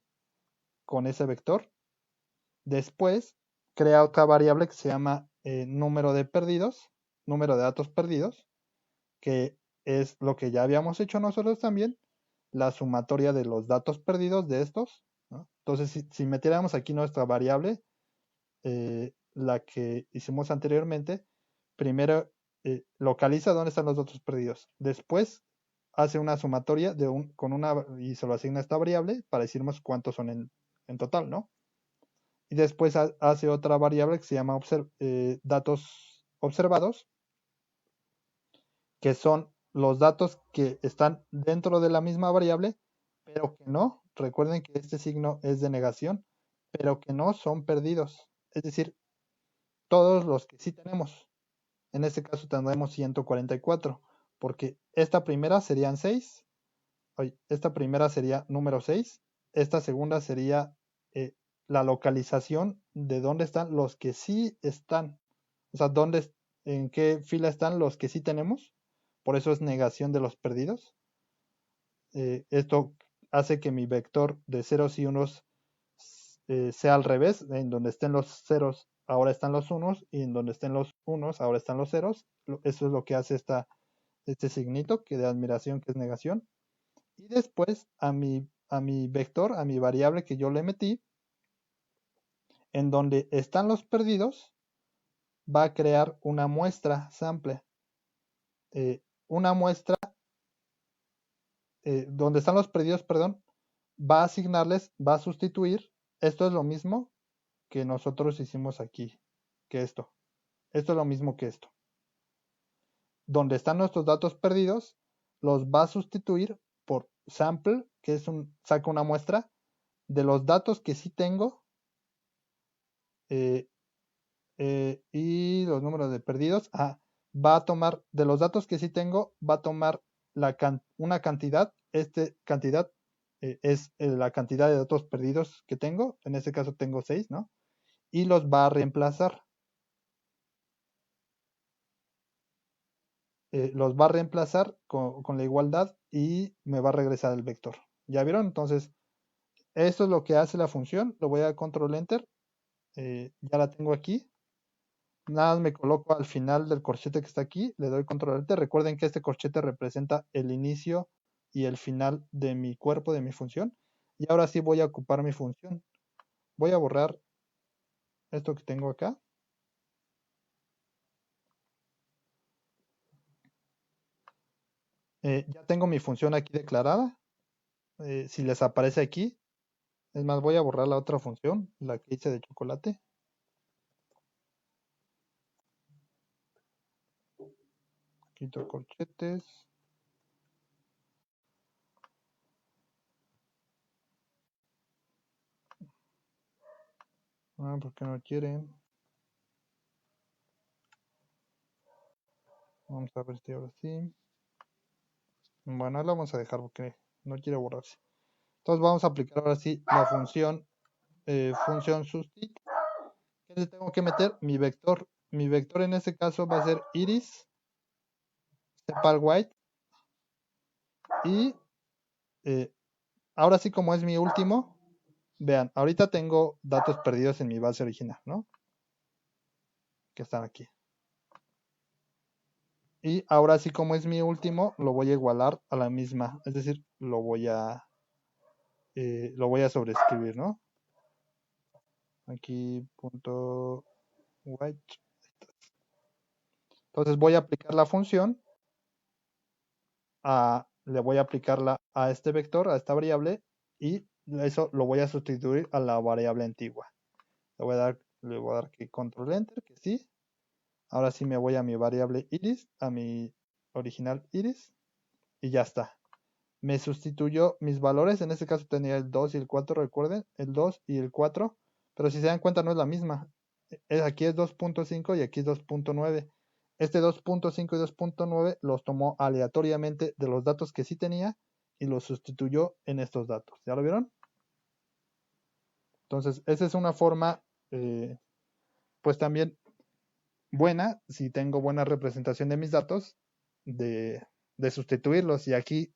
con ese vector. Después crea otra variable que se llama número de perdidos, número de datos perdidos, que es lo que ya habíamos hecho nosotros también, la sumatoria de los datos perdidos de estos, ¿no? Entonces, si metiéramos aquí nuestra variable, la que hicimos anteriormente, primero localiza dónde están los datos perdidos, después hace una sumatoria y se lo asigna a esta variable para decirnos cuántos son en total, ¿no? Y después hace otra variable que se llama datos observados, que son los datos que están dentro de la misma variable, pero que no, recuerden que este signo es de negación, pero que no son perdidos. Es decir, todos los que sí tenemos. En este caso tendremos 144, porque esta primera serían 6, esta primera sería número 6, esta segunda sería la localización de dónde están los que sí están, o sea, en qué fila están los que sí tenemos, por eso es negación de los perdidos. Esto hace que mi vector de ceros y unos sea al revés, en donde estén los ceros ahora están los unos, y en donde estén los unos, ahora están los ceros. Eso es lo que hace este signito que de admiración, que es negación. Y después a mi vector, a mi variable que yo le metí, en donde están los perdidos, va a crear una muestra sample. Una muestra donde están los perdidos, perdón, va a asignarles, va a sustituir. Esto es lo mismo que nosotros hicimos aquí, que esto. Esto es lo mismo que esto. Donde están nuestros datos perdidos, los va a sustituir por sample, que es saca una muestra de los datos que sí tengo, y los números de perdidos. Va a tomar de los datos que sí tengo, va a tomar una cantidad. Cantidad es la cantidad de datos perdidos que tengo. En este caso tengo 6, ¿no? Y los va a reemplazar. Los va a reemplazar con la igualdad y me va a regresar el vector. ¿Ya vieron? Entonces, esto es lo que hace la función. Lo voy a control enter. Ya la tengo aquí. Nada más me coloco al final del corchete que está aquí, le doy control enter. Recuerden que este corchete representa el inicio y el final de mi cuerpo, de mi función. Y ahora sí voy a ocupar mi función. Voy a borrar esto que tengo acá. Ya tengo mi función aquí declarada. Si les aparece aquí, es más, voy a borrar la otra función, la que hice de chocolate. Quito corchetes. ¿Por qué no quieren? Vamos a ver si ahora sí. Bueno, lo vamos a dejar porque no quiere borrarse. Entonces vamos a aplicar ahora sí la función sustit. ¿Qué le tengo que meter? Mi vector. Mi vector en este caso va a ser iris sepal white. Y ahora sí, como es mi último, vean, ahorita tengo datos perdidos en mi base original, ¿no? Que están aquí. Y ahora sí, como es mi último, lo voy a igualar a la misma. Es decir, lo voy a sobreescribir, ¿no? Aquí punto white. Entonces voy a aplicar la función. Le voy a aplicarla a este vector, a esta variable, y eso lo voy a sustituir a la variable antigua. Le voy a dar que control enter, que sí. Ahora sí me voy a mi variable iris, a mi original iris, y ya está. Me sustituyó mis valores. En este caso tenía el 2 y el 4, recuerden, el 2 y el 4, pero si se dan cuenta no es la misma. Aquí es 2.5 y aquí es 2.9. Este 2.5 y 2.9 los tomó aleatoriamente de los datos que sí tenía y los sustituyó en estos datos. ¿Ya lo vieron? Entonces, esa es una forma, pues también buena, si tengo buena representación de mis datos, de, sustituirlos. Y aquí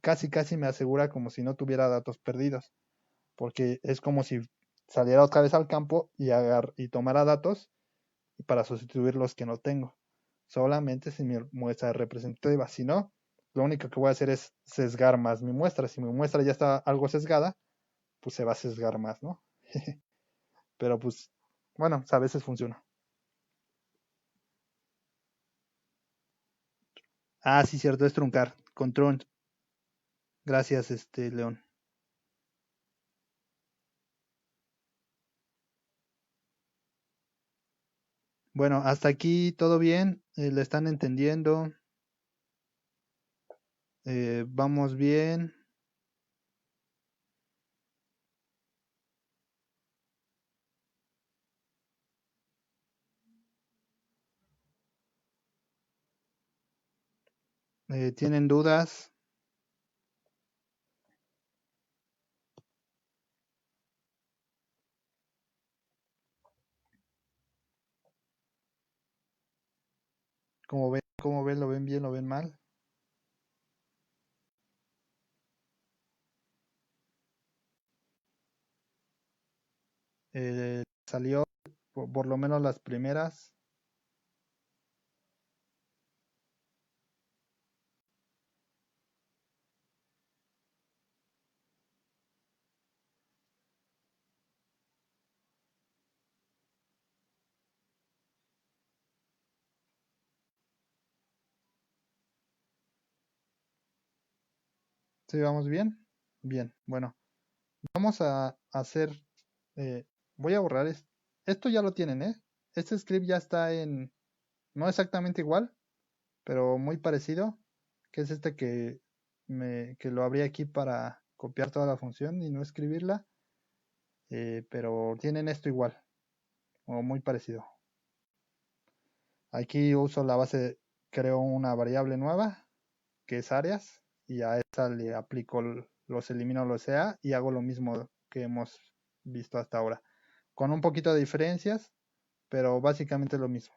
casi me asegura como si no tuviera datos perdidos, porque es como si saliera otra vez al campo y tomara datos para sustituir los que no tengo. Solamente si mi muestra es representativa. Si no, lo único que voy a hacer es sesgar más mi muestra. Si mi muestra ya está algo sesgada, pues se va a sesgar más, ¿no? Pero pues, bueno, a veces funciona. Sí, cierto, es truncar. Con trunch. Gracias, León. Bueno, hasta aquí todo bien. ¿Le están entendiendo? ¿Vamos bien? ¿Tienen dudas? ¿Cómo ven? ¿Cómo ven? ¿Lo ven bien? ¿Lo ven mal? ¿Salió por lo menos las primeras. ¿Sí vamos bien? Bien, bueno, vamos a hacer, eh, voy a borrar esto ya lo tienen, ¿eh? Este script ya está no exactamente igual, pero muy parecido, que es este que lo abrí aquí para copiar toda la función y no escribirla, pero tienen esto igual, o muy parecido. Aquí uso la base, creo una variable nueva, que es áreas, y a esa le aplico, los elimino los EA y hago lo mismo que hemos visto hasta ahora, con un poquito de diferencias, pero básicamente lo mismo.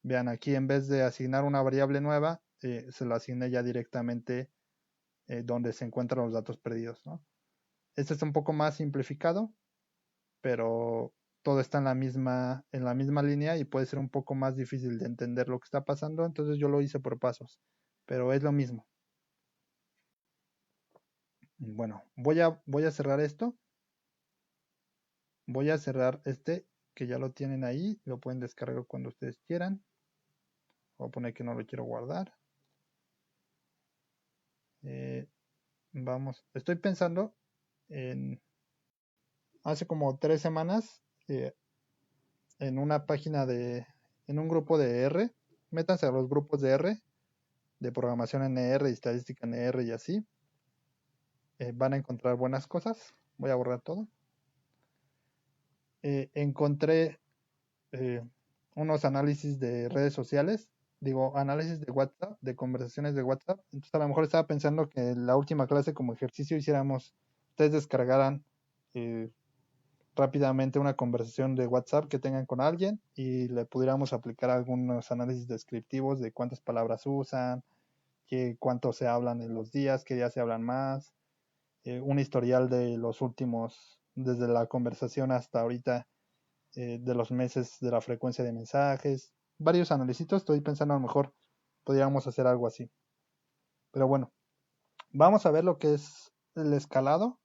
Vean, aquí en vez de asignar una variable nueva, se la asigné ya directamente donde se encuentran los datos perdidos, ¿no? Este es un poco más simplificado, pero todo está en la misma línea y puede ser un poco más difícil de entender lo que está pasando, entonces yo lo hice por pasos, pero es lo mismo. Bueno, voy a cerrar esto, voy a cerrar este que ya lo tienen ahí, lo pueden descargar cuando ustedes quieran. Voy a poner que no lo quiero guardar. Vamos, estoy pensando en hace como 3 semanas en una página en un grupo de R, métanse a los grupos de R, de programación en R y estadística en R y así, van a encontrar buenas cosas. Voy a borrar todo. Encontré eh, unos análisis de redes sociales, digo, análisis de WhatsApp, de conversaciones de WhatsApp. Entonces a lo mejor estaba pensando que en la última clase como ejercicio hiciéramos, ustedes descargaran rápidamente una conversación de WhatsApp que tengan con alguien y le pudiéramos aplicar algunos análisis descriptivos de cuántas palabras usan, cuánto se hablan en los días, qué días se hablan más, un historial de los últimos, desde la conversación hasta ahorita, de los meses de la frecuencia de mensajes, varios análisis. Estoy pensando a lo mejor podríamos hacer algo así. Pero bueno, vamos a ver lo que es el escalado.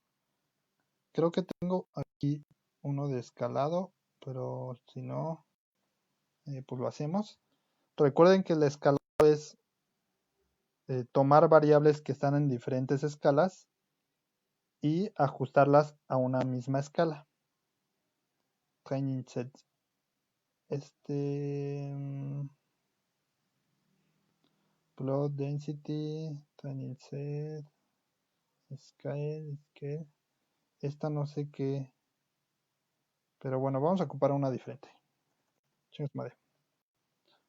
Creo que tengo aquí uno de escalado, pero si no, pues lo hacemos. Recuerden que el escalado es tomar variables que están en diferentes escalas y ajustarlas a una misma escala. Training set. Plot density, training set, scale. Esta no sé qué, pero bueno, vamos a ocupar una diferente. Chingas madre.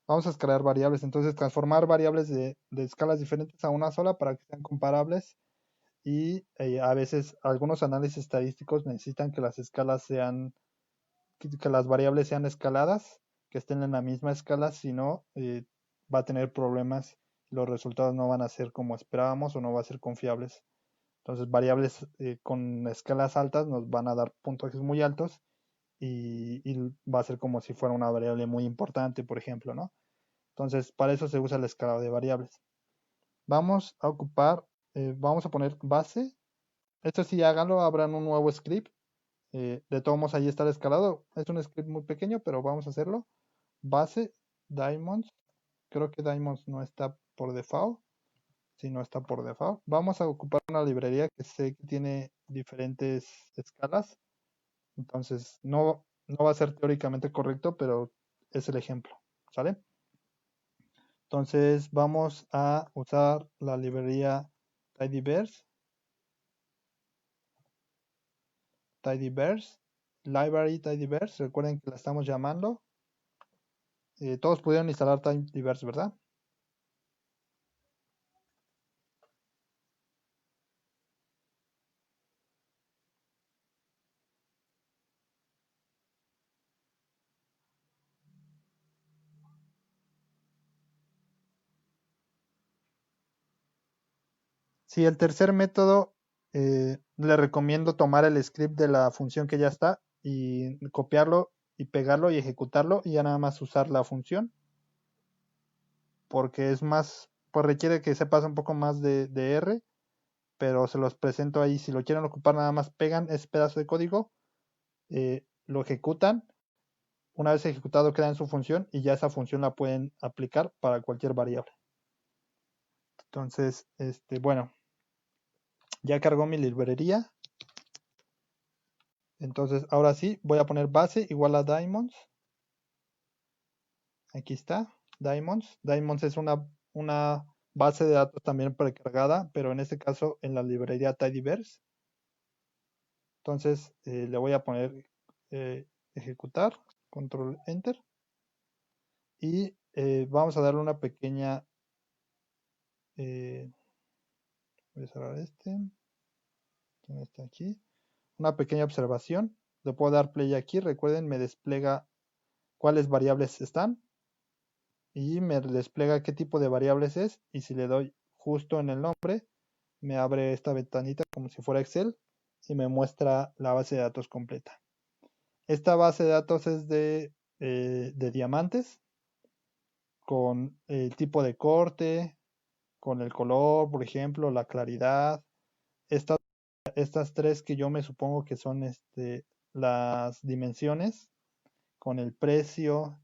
Vamos a escalar variables, entonces transformar variables de escalas diferentes a una sola para que sean comparables y a veces algunos análisis estadísticos necesitan que las escalas sean, que las variables sean escaladas, que estén en la misma escala, si no va a tener problemas, los resultados no van a ser como esperábamos o no van a ser confiables. Entonces variables con escalas altas nos van a dar puntajes muy altos y va a ser como si fuera una variable muy importante, por ejemplo, ¿no? Entonces, para eso se usa el escalado de variables. Vamos a ocupar, vamos a poner base. Esto sí, háganlo, abran un nuevo script. De todos modos, ahí está el escalado. Es un script muy pequeño, pero vamos a hacerlo. Base, diamonds. Creo que diamonds no está por default. Si no está por default. Vamos a ocupar una librería que sé que tiene diferentes escalas. Entonces, no va a ser teóricamente correcto, pero es el ejemplo. ¿Sale? Entonces vamos a usar la librería tidyverse, library tidyverse, recuerden que la estamos llamando. Todos pudieron instalar tidyverse, ¿verdad? Sí, el tercer método, le recomiendo tomar el script de la función que ya está y copiarlo y pegarlo y ejecutarlo y ya nada más usar la función, porque es más, pues requiere que sepas un poco más de R, pero se los presento ahí. Si lo quieren ocupar, nada más pegan ese pedazo de código, lo ejecutan. Una vez ejecutado, crean su función y ya esa función la pueden aplicar para cualquier variable. Entonces, bueno, ya cargó mi librería. Entonces, ahora sí, voy a poner base igual a diamonds. Aquí está, diamonds. Diamonds es una base de datos también precargada, pero en este caso en la librería tidyverse. Entonces, le voy a poner ejecutar, control enter. Y vamos a darle una pequeña... voy a cerrar ¿Quién está aquí? Una pequeña observación. Le puedo dar play aquí. Recuerden, me despliega cuáles variables están y me despliega qué tipo de variables es. Y si le doy justo en el nombre, me abre esta ventanita como si fuera Excel y me muestra la base de datos completa. Esta base de datos es de diamantes con el tipo de corte, con el color, por ejemplo, la claridad. Estas tres que yo me supongo que son las dimensiones, con el precio.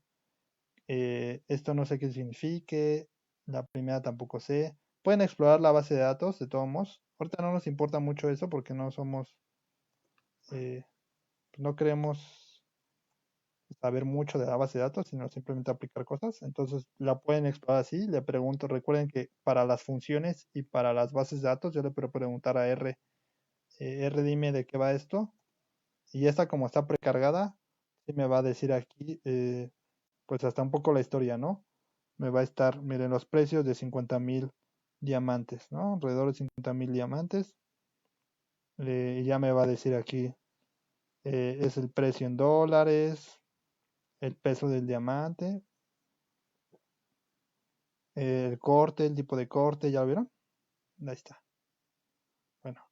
Esto no sé qué signifique. La primera tampoco sé. Pueden explorar la base de datos de todos modos. Ahorita no nos importa mucho eso porque no somos, no queremos saber mucho de la base de datos, sino simplemente aplicar cosas. Entonces la pueden explorar así. Le pregunto, recuerden que para las funciones y para las bases de datos yo le puedo preguntar a R, R dime de qué va esto. Y esta como está precargada, sí me va a decir aquí, pues hasta un poco la historia, ¿no? Me va a estar, miren, los precios de 50,000 diamantes, ¿no? Alrededor de 50,000 diamantes. Y ya me va a decir aquí, es el precio en dólares, el peso del diamante, el corte, el tipo de corte, ¿ya lo vieron? Ahí está. Bueno,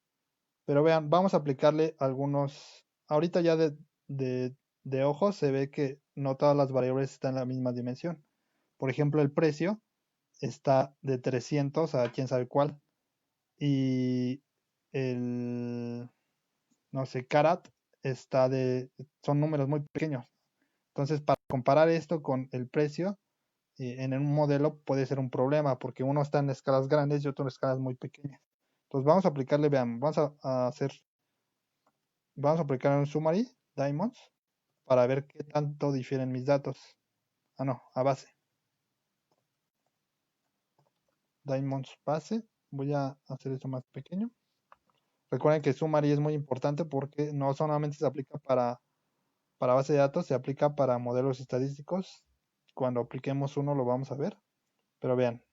pero vean, vamos a aplicarle algunos, ahorita ya de ojo se ve que no todas las variables están en la misma dimensión. Por ejemplo, el precio está de 300 a quién sabe cuál. Y el, no sé, carat son números muy pequeños. Entonces, para comparar esto con el precio, en un modelo puede ser un problema porque uno está en escalas grandes y otro en escalas muy pequeñas. Entonces, vamos a aplicarle, vean, vamos a aplicar un summary, diamonds, para ver qué tanto difieren mis datos. Ah, no, a base. Diamonds base. Voy a hacer esto más pequeño. Recuerden que summary es muy importante porque no solamente se aplica para base de datos, se aplica para modelos estadísticos. Cuando apliquemos uno lo vamos a ver. Pero vean,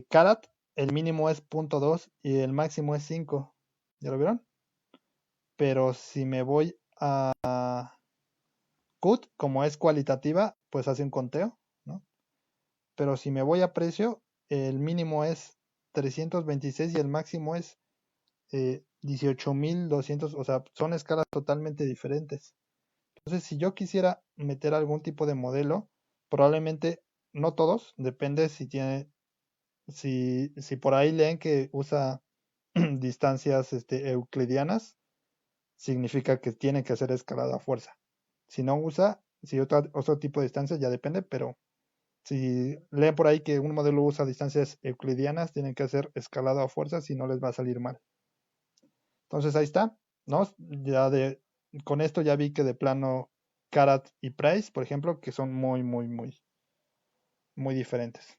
carat, el mínimo es 0.2 y el máximo es 5. ¿Ya lo vieron? Pero si me voy a cut, como es cualitativa, pues hace un conteo, ¿no? Pero si me voy a precio, el mínimo es 326 y el máximo es 18,200, o sea, son escalas totalmente diferentes. Entonces, si yo quisiera meter algún tipo de modelo, probablemente no todos, depende si por ahí leen que usa distancias euclidianas, significa que tiene que hacer escalada a fuerza. Si no usa, si otro tipo de distancias, ya depende, pero si leen por ahí que un modelo usa distancias euclidianas, tienen que hacer escalada a fuerza, si no les va a salir mal. Entonces ahí está, ¿no? Con esto ya vi que de plano carat y price, por ejemplo, que son muy, muy, muy, muy diferentes.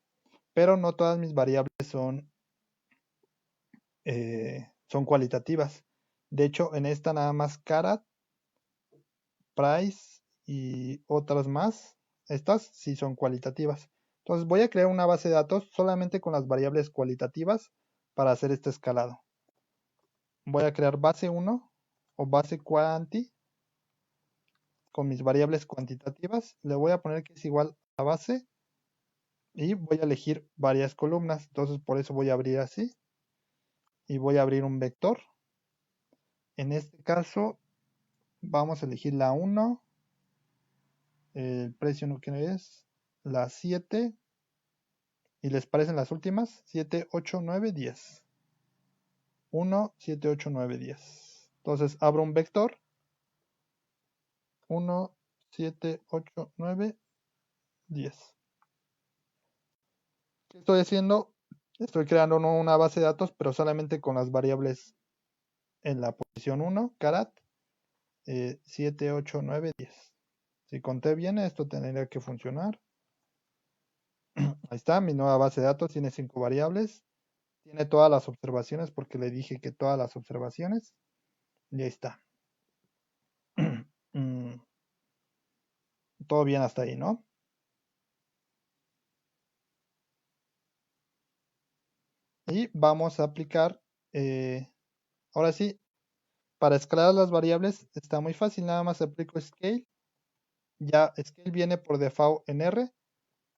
Pero no todas mis variables son cualitativas. De hecho, en esta nada más carat, price y otras más, estas sí son cualitativas. Entonces voy a crear una base de datos solamente con las variables cualitativas para hacer este escalado. Voy a crear base 1 o base quanti con mis variables cuantitativas. Le voy a poner que es igual a base y voy a elegir varias columnas. Entonces por eso voy a abrir así y voy a abrir un vector. En este caso vamos a elegir la 1, el precio no quién es, la 7, y les parecen las últimas, 7, 8, 9, 10. 1, 7, 8, 9, 10. Entonces abro un vector, 1, 7, 8, 9, 10. ¿Qué estoy haciendo? Estoy creando una base de datos, pero solamente con las variables en la posición 1, carat, 7, 8, 9, 10. Si conté bien, esto tendría que funcionar. Ahí está, mi nueva base de datos tiene 5 variables. Tiene todas las observaciones porque le dije que todas las observaciones. Y ahí está. Todo bien hasta ahí, ¿no? Y vamos a aplicar, ahora sí, para escalar las variables está muy fácil, nada más aplico scale. Ya scale viene por default en R,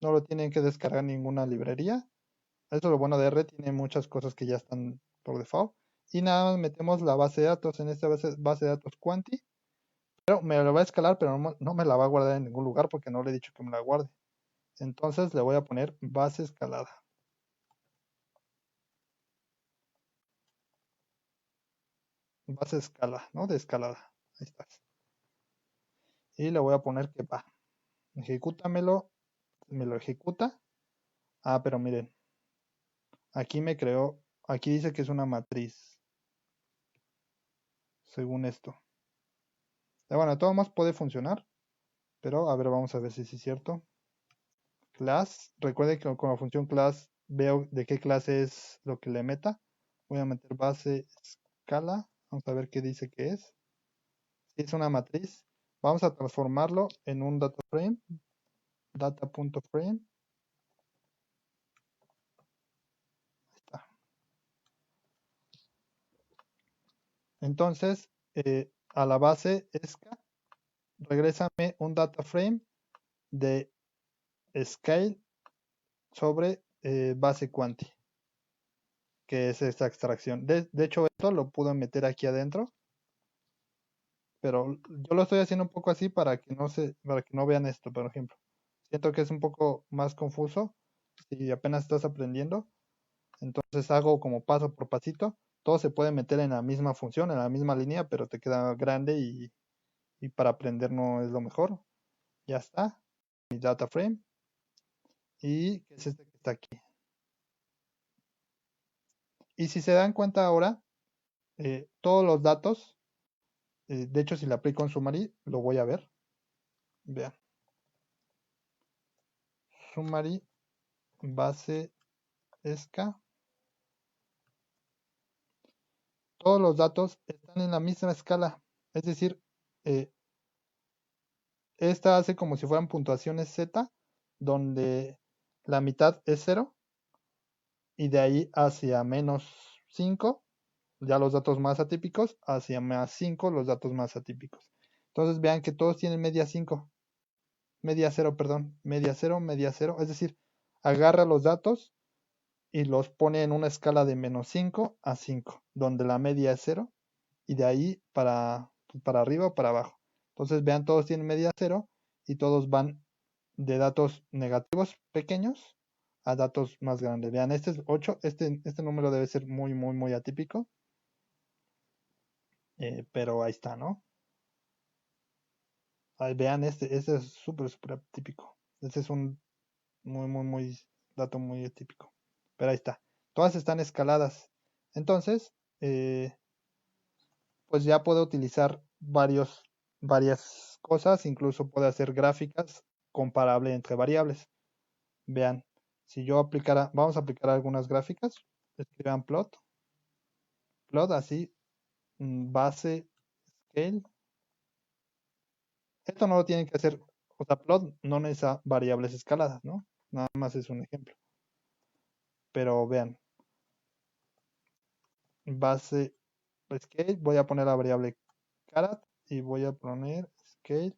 no lo tienen que descargar ninguna librería. Eso es lo bueno de R, tiene muchas cosas que ya están por default. Y nada más metemos la base de datos, en esta base de datos Quanti. Pero me lo va a escalar, pero no me la va a guardar en ningún lugar porque no le he dicho que me la guarde. Entonces le voy a poner base escalada. Base escala, ¿no? De escalada. Ahí está. Y le voy a poner que va. Ejecútamelo. Me lo ejecuta. Ah, pero miren. Aquí me creó. Aquí dice que es una matriz. Según esto. Bueno, de todos modos puede funcionar. Pero a ver, vamos a ver si es cierto. Class. Recuerde que con la función class veo de qué clase es lo que le meta. Voy a meter base escala. Vamos a ver qué dice que es. Si es una matriz. Vamos a transformarlo en un data frame. Data.frame. Está. Entonces, a la base esca, regrésame un data frame de scale sobre base quanti, que es esta extracción. De hecho, esto lo puedo meter aquí adentro, pero yo lo estoy haciendo un poco así para que no vean esto, por ejemplo. Siento que es un poco más confuso si apenas estás aprendiendo. Entonces hago como paso por pasito. Todo se puede meter en la misma función, en la misma línea, pero te queda grande y para aprender no es lo mejor. Ya está. Mi data frame. Y que es este que está aquí. Y si se dan cuenta ahora, todos los datos, de hecho si le aplico en summary, lo voy a ver. Vean. Summary, base, esca. Todos los datos están en la misma escala. Es decir, esta hace como si fueran puntuaciones Z, donde la mitad es 0 y de ahí hacia menos 5, ya los datos más atípicos, hacia más 5 los datos más atípicos. Entonces vean que todos tienen media 5, media 0, perdón, media 0, media 0, es decir, agarra los datos y los pone en una escala de menos 5 a 5, donde la media es 0 y de ahí para arriba o para abajo. Entonces vean, todos tienen media 0 y todos van de datos negativos pequeños a datos más grandes. Vean, este es 8, este número debe ser muy, muy, muy atípico. Pero ahí está, ¿no? Ahí vean, este es súper, súper atípico. Este es un muy, muy, muy dato muy atípico. Pero ahí está. Todas están escaladas. Entonces, pues ya puedo utilizar varias cosas. Incluso puedo hacer gráficas comparables entre variables. Vean, si yo aplicara, vamos a aplicar algunas gráficas. Escriban plot así, base, scale. Esto no lo tienen que hacer, o sea, plot no necesita variables escaladas, ¿no? Nada más es un ejemplo. Pero vean, base scale, voy a poner la variable carat y voy a poner scale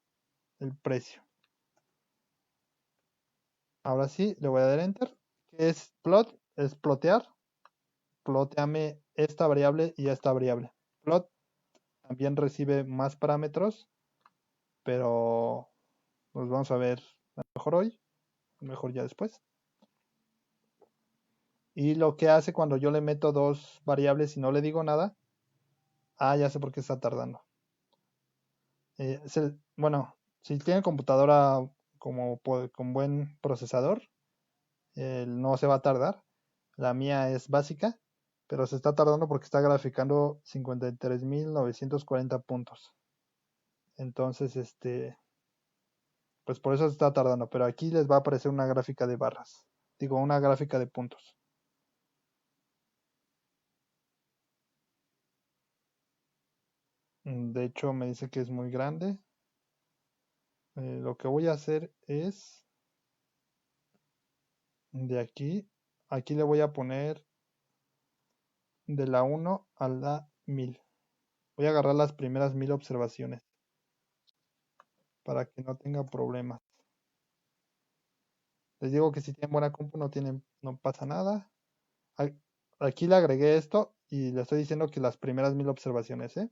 el precio. Ahora sí, le voy a dar enter. ¿Qué es plot? Es plotear. Ploteame esta variable y esta variable. Plot también recibe más parámetros, pero pues vamos a ver mejor hoy, mejor ya después. Y lo que hace cuando yo le meto dos variables y no le digo nada, ya sé por qué está tardando. Bueno, si tiene computadora con buen procesador, no se va a tardar. La mía es básica, pero se está tardando porque está graficando 53.940 puntos. Entonces, pues por eso se está tardando. Pero aquí les va a aparecer una gráfica de barras. Digo, una gráfica de puntos. De hecho, me dice que es muy grande. Lo que voy a hacer es de aquí le voy a poner de la 1 a la 1000. Voy a agarrar las primeras 1000 observaciones para que no tenga problemas. Les digo que si tienen buena compu no pasa nada. Aquí le agregué esto y le estoy diciendo que las primeras 1000 observaciones, ¿eh?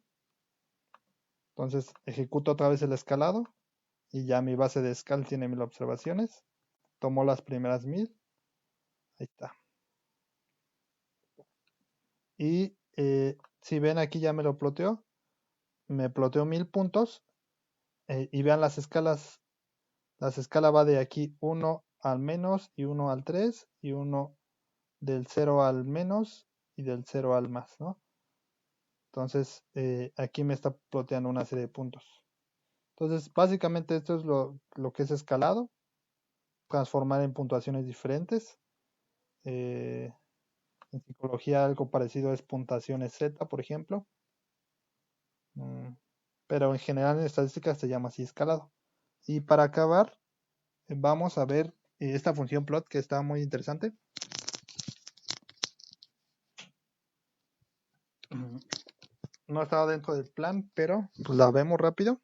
Entonces ejecuto otra vez el escalado y ya mi base de escal tiene 1000 observaciones. Tomo las primeras 1000. Ahí está. Y si ven aquí ya me lo ploteó. Me ploteó 1000 puntos. Y vean las escalas. La escala va de aquí 1 al menos y 1 al 3 y 1 del 0 al menos y del 0 al más, ¿no? Entonces aquí me está ploteando una serie de puntos. Entonces básicamente esto es lo que es escalado. Transformar en puntuaciones diferentes. En psicología algo parecido es puntuaciones Z, por ejemplo. Pero en general en estadística se llama así escalado. Y para acabar, vamos a ver esta función plot que está muy interesante. No estaba dentro del plan, pero pues la vemos rápido.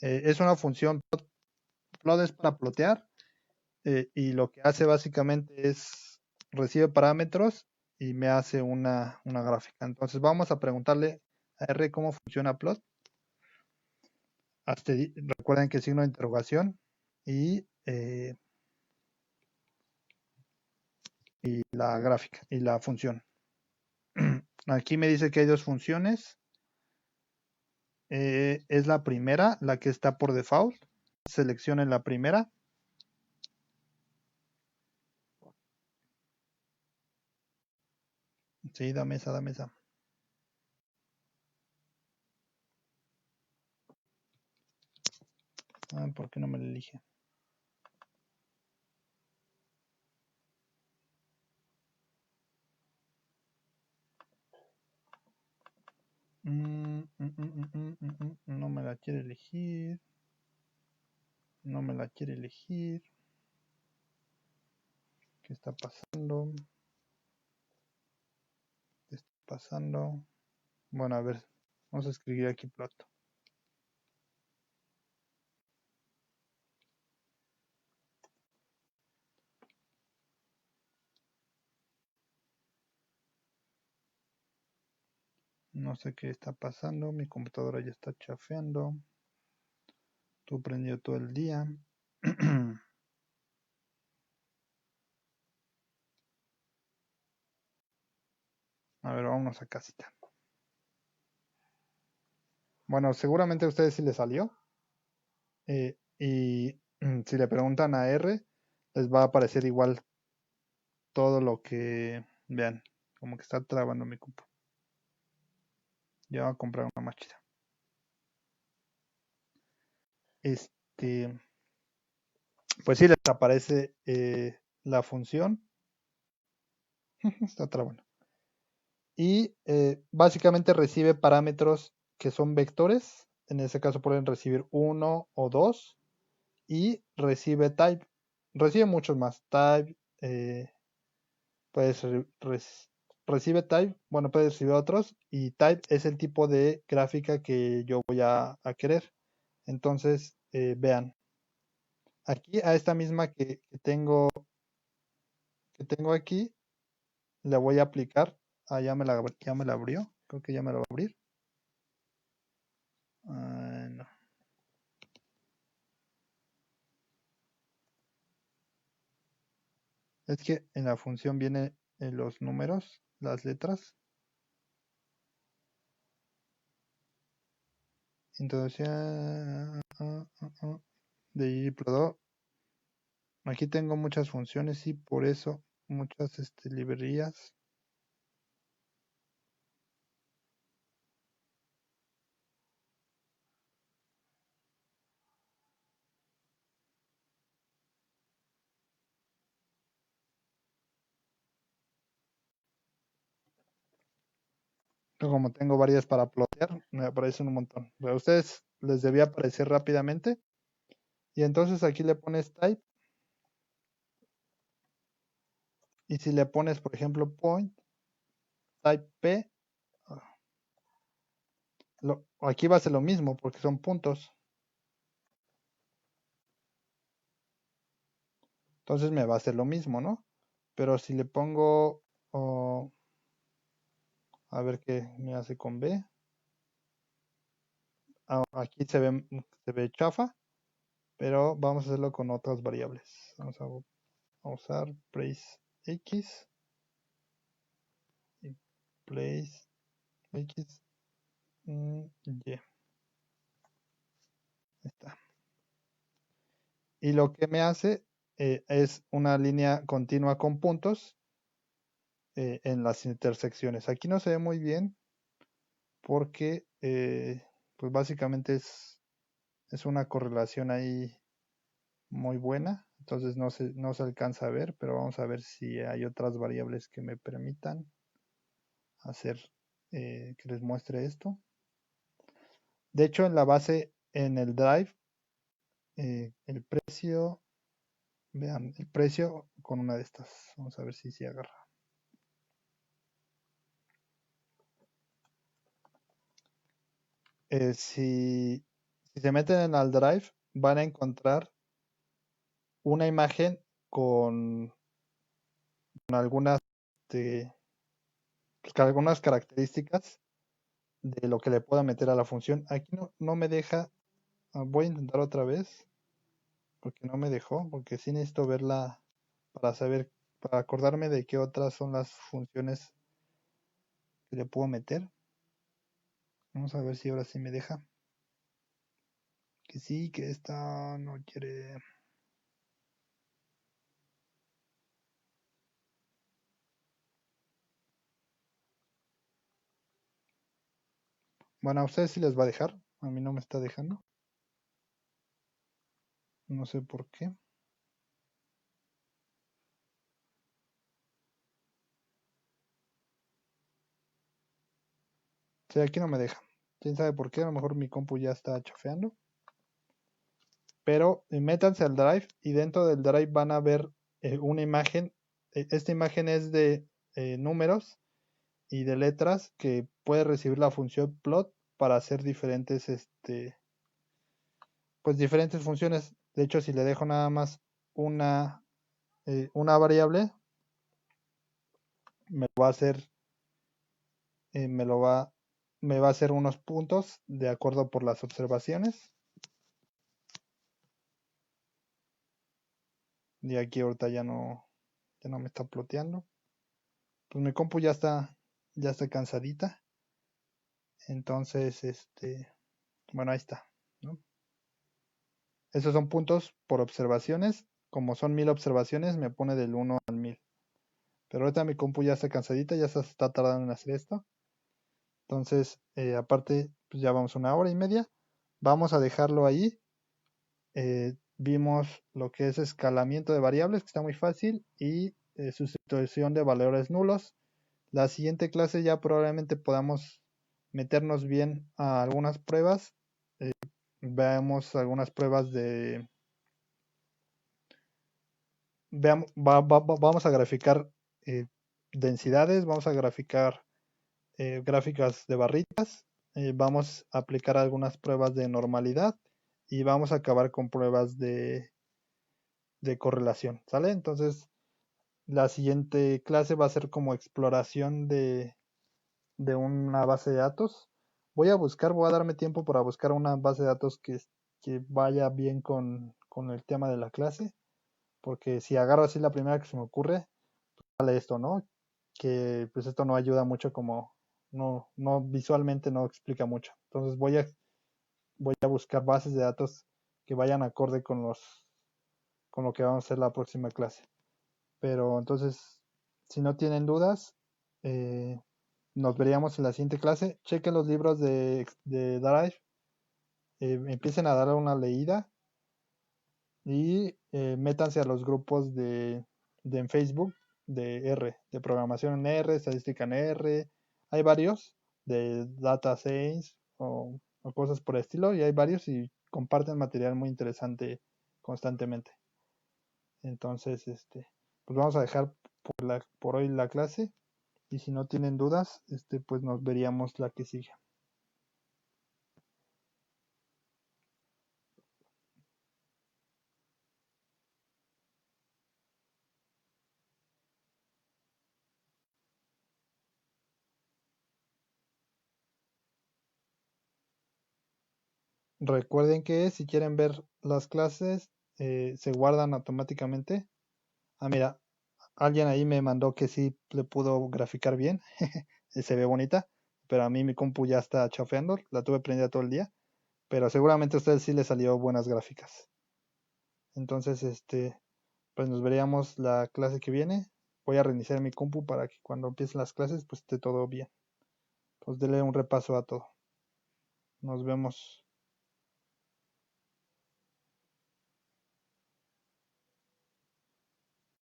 Es una función plot es para plotear y lo que hace básicamente es recibe parámetros y me hace una gráfica. Entonces vamos a preguntarle a R cómo funciona plot. Recuerden que signo de interrogación y la gráfica y la función. Aquí me dice que hay dos funciones. Es la primera, la que está por default. Seleccionen la primera. Sí, dame esa, dame esa. ¿Por qué no me la elige? No me la quiere elegir. No me la quiere elegir. ¿Qué está pasando? ¿Qué está pasando? Bueno, a ver. Vamos a escribir aquí plot. No sé qué está pasando. Mi computadora ya está chafeando. Tú prendido todo el día. A ver, vámonos a casita. Bueno, seguramente a ustedes sí les salió. Y si le preguntan a R, les va a aparecer igual todo lo que vean. Como que está trabando mi compu. Ya voy a comprar una más chida. Pues sí les aparece la función. Está trabando. Y básicamente recibe parámetros que son vectores. En ese caso pueden recibir 1 o 2. Y recibe type. Recibe muchos más. Type. Recibe type. Bueno, puede recibir otros. Y type es el tipo de gráfica que yo voy a querer. Entonces, vean. Aquí a esta misma que tengo aquí, le voy a aplicar. Ya me la abrió. Creo que ya me la va a abrir. No. Es que en la función viene los números, las letras. Entonces, de ggplot. Aquí tengo muchas funciones y por eso muchas librerías. Como tengo varias para plotear, me aparecen un montón. Pero a ustedes les debía aparecer rápidamente. Y entonces aquí le pones type. Y si le pones, por ejemplo, point, type p, aquí va a ser lo mismo porque son puntos. Entonces me va a hacer lo mismo, ¿no? Pero si le pongo, a ver qué me hace con b. Aquí se ve chafa, pero vamos a hacerlo con otras variables. Vamos a usar place x y place x y. Está. Y lo que me hace es una línea continua con puntos en las intersecciones. Aquí no se ve muy bien porque pues básicamente es una correlación ahí muy buena. Entonces no se alcanza a ver, pero vamos a ver si hay otras variables que me permitan hacer que les muestre esto. De hecho, en la base, en el drive, el precio, vean, el precio con una de estas. Vamos a ver si se agarra. Si se meten al drive, van a encontrar una imagen con algunas, este, pues, algunas características de lo que le pueda meter a la función. Aquí no me deja. Voy a intentar otra vez porque no me dejó, porque sí necesito verla para saber, para acordarme de qué otras son las funciones que le puedo meter. Vamos a ver si ahora sí me deja. Que sí, que esta no quiere. Bueno, a ustedes sí les va a dejar. A mí no me está dejando. No sé por qué. Sí, aquí no me deja. Quién sabe por qué. A lo mejor mi compu ya está chafeando. Pero métanse al drive y dentro del drive van a ver una imagen. Esta imagen es de números y de letras que puede recibir la función plot para hacer diferentes, pues diferentes funciones. De hecho, si le dejo nada más una variable, me va a hacer, me va a hacer unos puntos de acuerdo por las observaciones. Y aquí ahorita ya no me está ploteando. Pues mi compu ya está cansadita. Entonces, bueno, ahí está, ¿no? Esos son puntos por observaciones. Como son 1000 observaciones, me pone del 1 al 1000. Pero ahorita mi compu ya está cansadita, ya se está tardando en hacer esto. Entonces, aparte, pues ya vamos 1 hora y media. Vamos a dejarlo ahí. Vimos lo que es escalamiento de variables, que está muy fácil, y sustitución de valores nulos. La siguiente clase ya probablemente podamos meternos bien a algunas pruebas. Veamos algunas pruebas de... vamos a graficar densidades, vamos a graficar gráficas de barritas, vamos a aplicar algunas pruebas de normalidad y vamos a acabar con pruebas de correlación, ¿sale? Entonces, la siguiente clase va a ser como exploración de una base de datos. voy a darme tiempo para buscar una base de datos que vaya bien con el tema de la clase, porque si agarro así la primera que se me ocurre, sale esto, ¿no? Que pues esto no ayuda mucho como, no visualmente no explica mucho. Entonces voy a buscar bases de datos que vayan acorde con lo que vamos a hacer la próxima clase. Pero entonces, si no tienen dudas, eh, nos veríamos en la siguiente clase. Chequen los libros de Drive, empiecen a dar una leída y métanse a los grupos de en Facebook de R, de programación en R, estadística en R. Hay varios de data science o cosas por el estilo, y hay varios y comparten material muy interesante constantemente. Entonces, pues vamos a dejar por hoy la clase, y si no tienen dudas, pues nos veríamos la que sigue. Recuerden que si quieren ver las clases, se guardan automáticamente. Ah, mira, alguien ahí me mandó que sí le pudo graficar bien, se ve bonita, pero a mí mi compu ya está chafeando, la tuve prendida todo el día, pero seguramente a ustedes sí les salió buenas gráficas. Entonces, pues nos veríamos la clase que viene. Voy a reiniciar mi compu para que cuando empiecen las clases, pues esté todo bien. Pues denle un repaso a todo. Nos vemos.